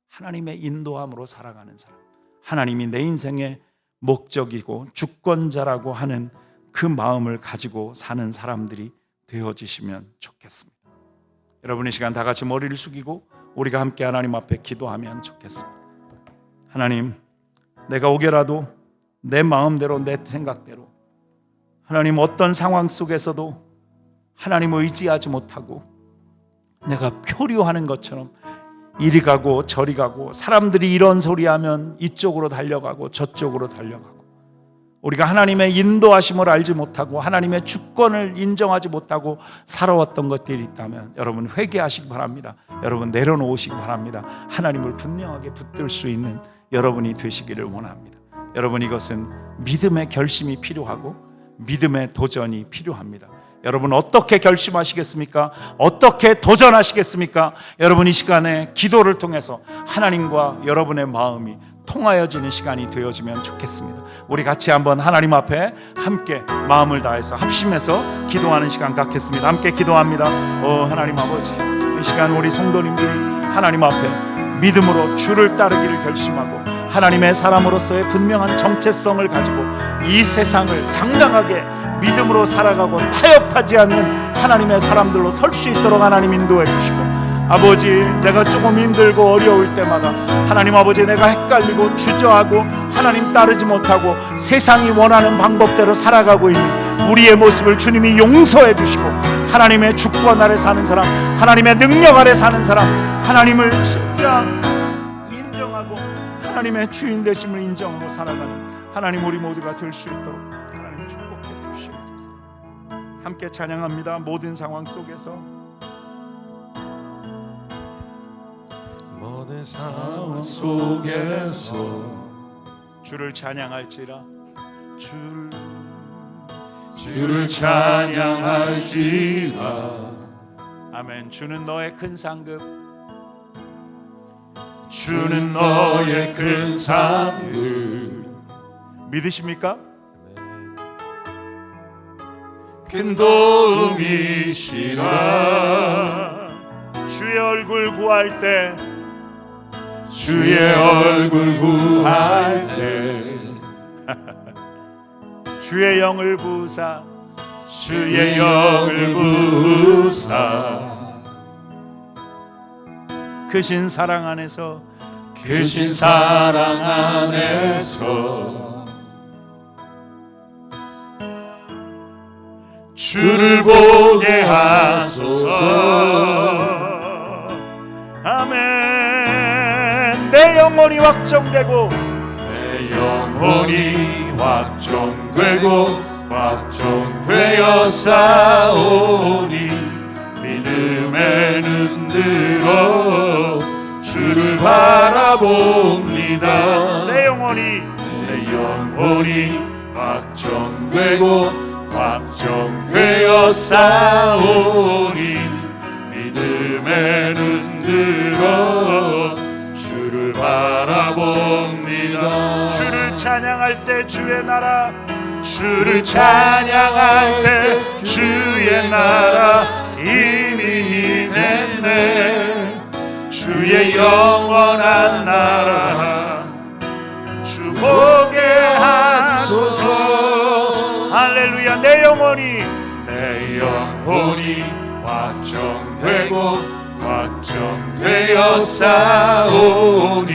하나님의 인도함으로 살아가는 사람, 하나님이 내 인생의 목적이고 주권자라고 하는 그 마음을 가지고 사는 사람들이 되어지시면 좋겠습니다. 여러분, 이 시간 다 같이 머리를 숙이고 우리가 함께 하나님 앞에 기도하면 좋겠습니다. 하나님, 내가 오게라도 내 마음대로, 내 생각대로, 하나님, 어떤 상황 속에서도 하나님을 의지하지 못하고 내가 표류하는 것처럼 이리 가고 저리 가고, 사람들이 이런 소리 하면 이쪽으로 달려가고 저쪽으로 달려가고, 우리가 하나님의 인도하심을 알지 못하고 하나님의 주권을 인정하지 못하고 살아왔던 것들이 있다면 여러분, 회개하시기 바랍니다. 여러분, 내려놓으시기 바랍니다. 하나님을 분명하게 붙들 수 있는 여러분이 되시기를 원합니다. 여러분, 이것은 믿음의 결심이 필요하고 믿음의 도전이 필요합니다. 여러분, 어떻게 결심하시겠습니까? 어떻게 도전하시겠습니까? 여러분, 이 시간에 기도를 통해서 하나님과 여러분의 마음이 통하여지는 시간이 되어지면 좋겠습니다. 우리 같이 한번 하나님 앞에 함께 마음을 다해서 합심해서 기도하는 시간 갖겠습니다. 함께 기도합니다. 하나님 아버지, 이 시간 우리 성도님들이 하나님 앞에 믿음으로 주를 따르기를 결심하고 하나님의 사람으로서의 분명한 정체성을 가지고 이 세상을 당당하게 믿음으로 살아가고 타협하지 않는 하나님의 사람들로 설 수 있도록 하나님 인도해 주시고, 아버지, 내가 조금 힘들고 어려울 때마다 하나님 아버지, 내가 헷갈리고 주저하고 하나님 따르지 못하고 세상이 원하는 방법대로 살아가고 있는 우리의 모습을 주님이 용서해 주시고, 하나님의 주권 아래 사는 사람, 하나님의 능력 아래 사는 사람, 하나님을 진짜 인정하고 하나님의 주인 되심을 인정하고 살아가는 하나님 우리 모두가 될 수 있도록 하나님 축복해 주시옵소서. 함께 찬양합니다. 모든 상황 속에서, 모든 상황 속에서 주를 찬양할지라, 주를 찬양할지라. 아멘. 주는 너의 큰 상급, 주는 너의 큰 상급. 믿으십니까? 큰 도움이시라. 주의 얼굴 구할 때, 주의 얼굴 구할 때 주의 영을 부으사, 주의 영을 부으사 크신 사랑 안에서, 크신 사랑 안에서 주를 보게 하소서. 아멘. 내 영혼이 확정되고, 내 영혼이 확정되고 확정되어 싸우니 믿음에 눈 들어 주를 바라봅니다. 내 영혼이 확정되고 확정되어 싸우니 믿음에 눈 들어 주를 바라봅니다. 주를 찬양할 때 주의 나라, 주를 찬양할 때 주의 나라 이미 임했네. 주의 영원한 나라 주 보게 하소서. 할렐루야. 내 영혼이 확정되고 확정되어 싸우니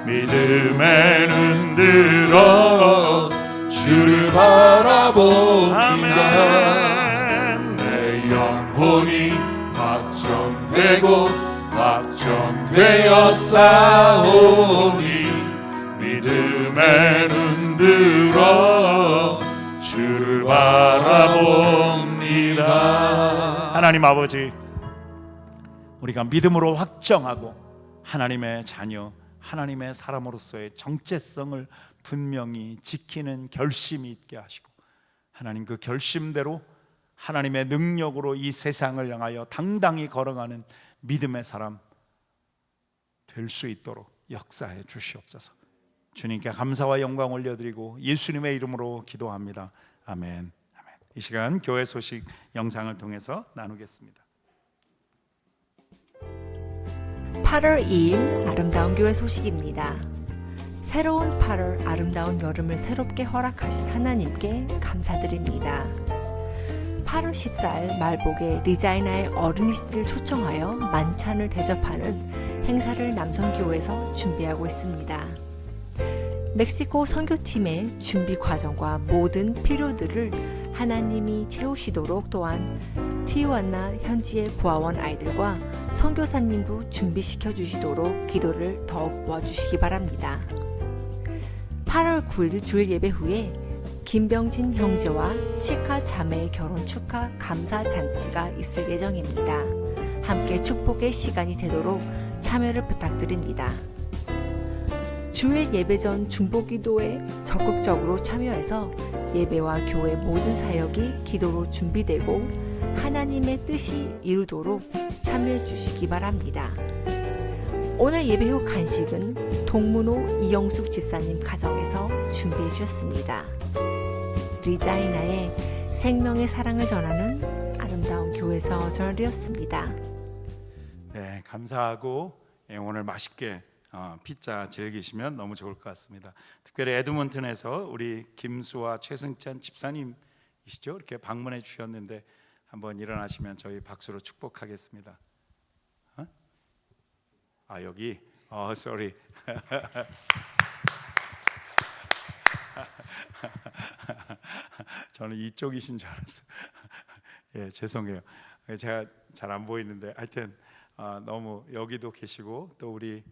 믿음에 눈 들어 주를 바라봅니다. 아멘. 내 영혼이 확정되고 확정되어 싸우니 믿음에 눈 들어 주를 바라봅니다. 하나님 아버지, 우리가 믿음으로 확정하고 하나님의 자녀, 하나님의 사람으로서의 정체성을 분명히 지키는 결심이 있게 하시고, 하나님 그 결심대로 하나님의 능력으로 이 세상을 향하여 당당히 걸어가는 믿음의 사람 될 수 있도록 역사해 주시옵소서. 주님께 감사와 영광 올려드리고 예수님의 이름으로 기도합니다. 아멘. 아멘. 이 시간 교회 소식 영상을 통해서 나누겠습니다. 8월 2일 아름다운 교회 소식입니다. 새로운 8월 아름다운 여름을 새롭게 허락하신 하나님께 감사드립니다. 8월 14일 말복에 리자이나의 어린이집을 초청하여 만찬을 대접하는 행사를 남성교회에서 준비하고 있습니다. 멕시코 선교팀의 준비 과정과 모든 필요들을 하나님이 채우시도록, 또한 티juana 현지의 고아원 아이들과 선교사님도 준비시켜 주시도록 기도를 더욱 모아주시기 바랍니다. 8월 9일 주일 예배 후에 김병진 형제와 치카 자매의 결혼 축하 감사 잔치가 있을 예정입니다. 함께 축복의 시간이 되도록 참여를 부탁드립니다. 주일 예배 전 중보기도에 적극적으로 참여해서 예배와 교회 모든 사역이 기도로 준비되고 하나님의 뜻이 이루도록 참여해 주시기 바랍니다. 오늘 예배 후 간식은 동문호 이영숙 집사님 가정에서 준비해 주셨습니다. 리자이나의 생명의 사랑을 전하는 아름다운 교회에서 전해드렸습니다. 네, 감사하고 오늘 맛있게 피자 즐기시면 너무 좋을 것 같습니다. 특별히 에드먼튼에서 우리 김수와 최승찬 집사님이시죠? 이렇게 방문해 주셨는데 한번 일어나시면 저희 박수로 축복하겠습니다. 여기 sorry. 저는 이쪽이신 줄 알았어요. 예, 죄송해요. 제가 잘 안 보이는데 하여튼 너무 여기도 계시고 또 우리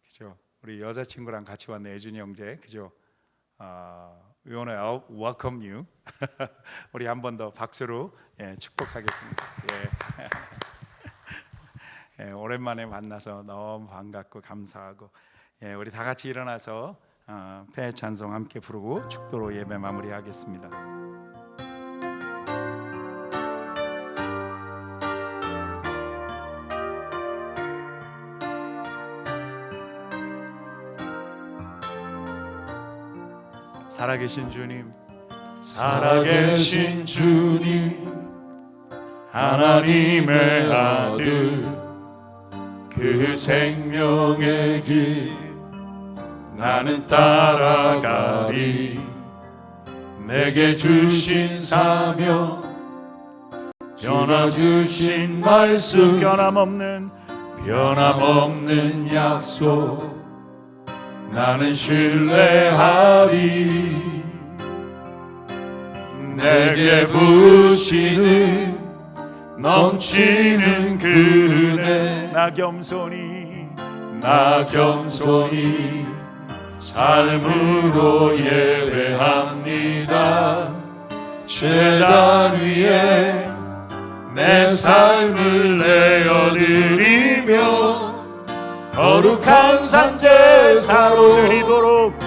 그죠? 우리 여자친구랑 같이 왔네 애준이 형제 그죠? We want to welcome you. 우리 한 번 더 박수로 축복하겠습니다. 오랜만에 만나서 너무 반갑고 감사하고 우리 다 같이 일어나서 폐 찬송 함께 부르고 축도로 예배 마무리하겠습니다. 살아계신 주님, 살아계신 주님, 하나님의 아들, 그 생명의 길 나는 따라가리. 내게 주신 사명, 전하 주신 말씀, 변함없는 약속 나는 신뢰하리. 내게 부으시는 넘치는 그 은혜, 나 겸손히 삶으로 예배합니다. 제단 위에 내 삶을 내어드리며 거룩한 산제사로 드리도록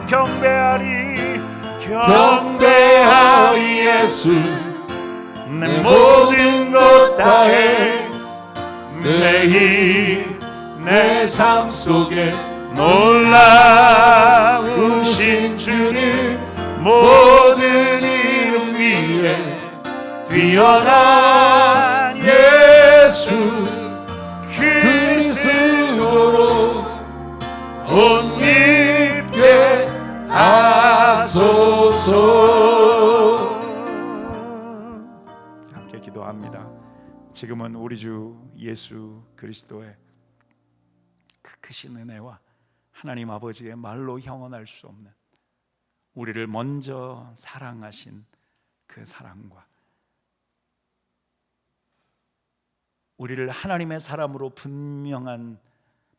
경배하리 예수. 내 모든 것 다해 매일 내 삶 속에 놀라우신 주님, 모든 이름 위에 뛰어난 예수 그리스도로 옷 입게 하소서. 함께 기도합니다. 지금은 우리 주 예수 그리스도의 그 크신 은혜와 하나님 아버지의 말로 형언할 수 없는 우리를 먼저 사랑하신 그 사랑과 우리를 하나님의 사람으로 분명한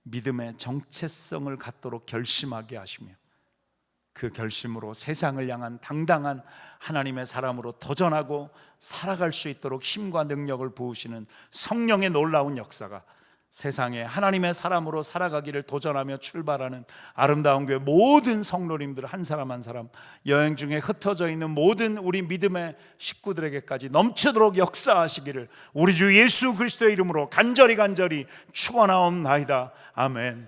믿음의 정체성을 갖도록 결심하게 하시며 그 결심으로 세상을 향한 당당한 하나님의 사람으로 도전하고 살아갈 수 있도록 힘과 능력을 부으시는 성령의 놀라운 역사가 세상에 하나님의 사람으로 살아가기를 도전하며 출발하는 아름다운 교회 모든 성도님들 한 사람 한 사람, 여행 중에 흩어져 있는 모든 우리 믿음의 식구들에게까지 넘치도록 역사하시기를 우리 주 예수 그리스도의 이름으로 간절히 축원하옵나이다. 아멘.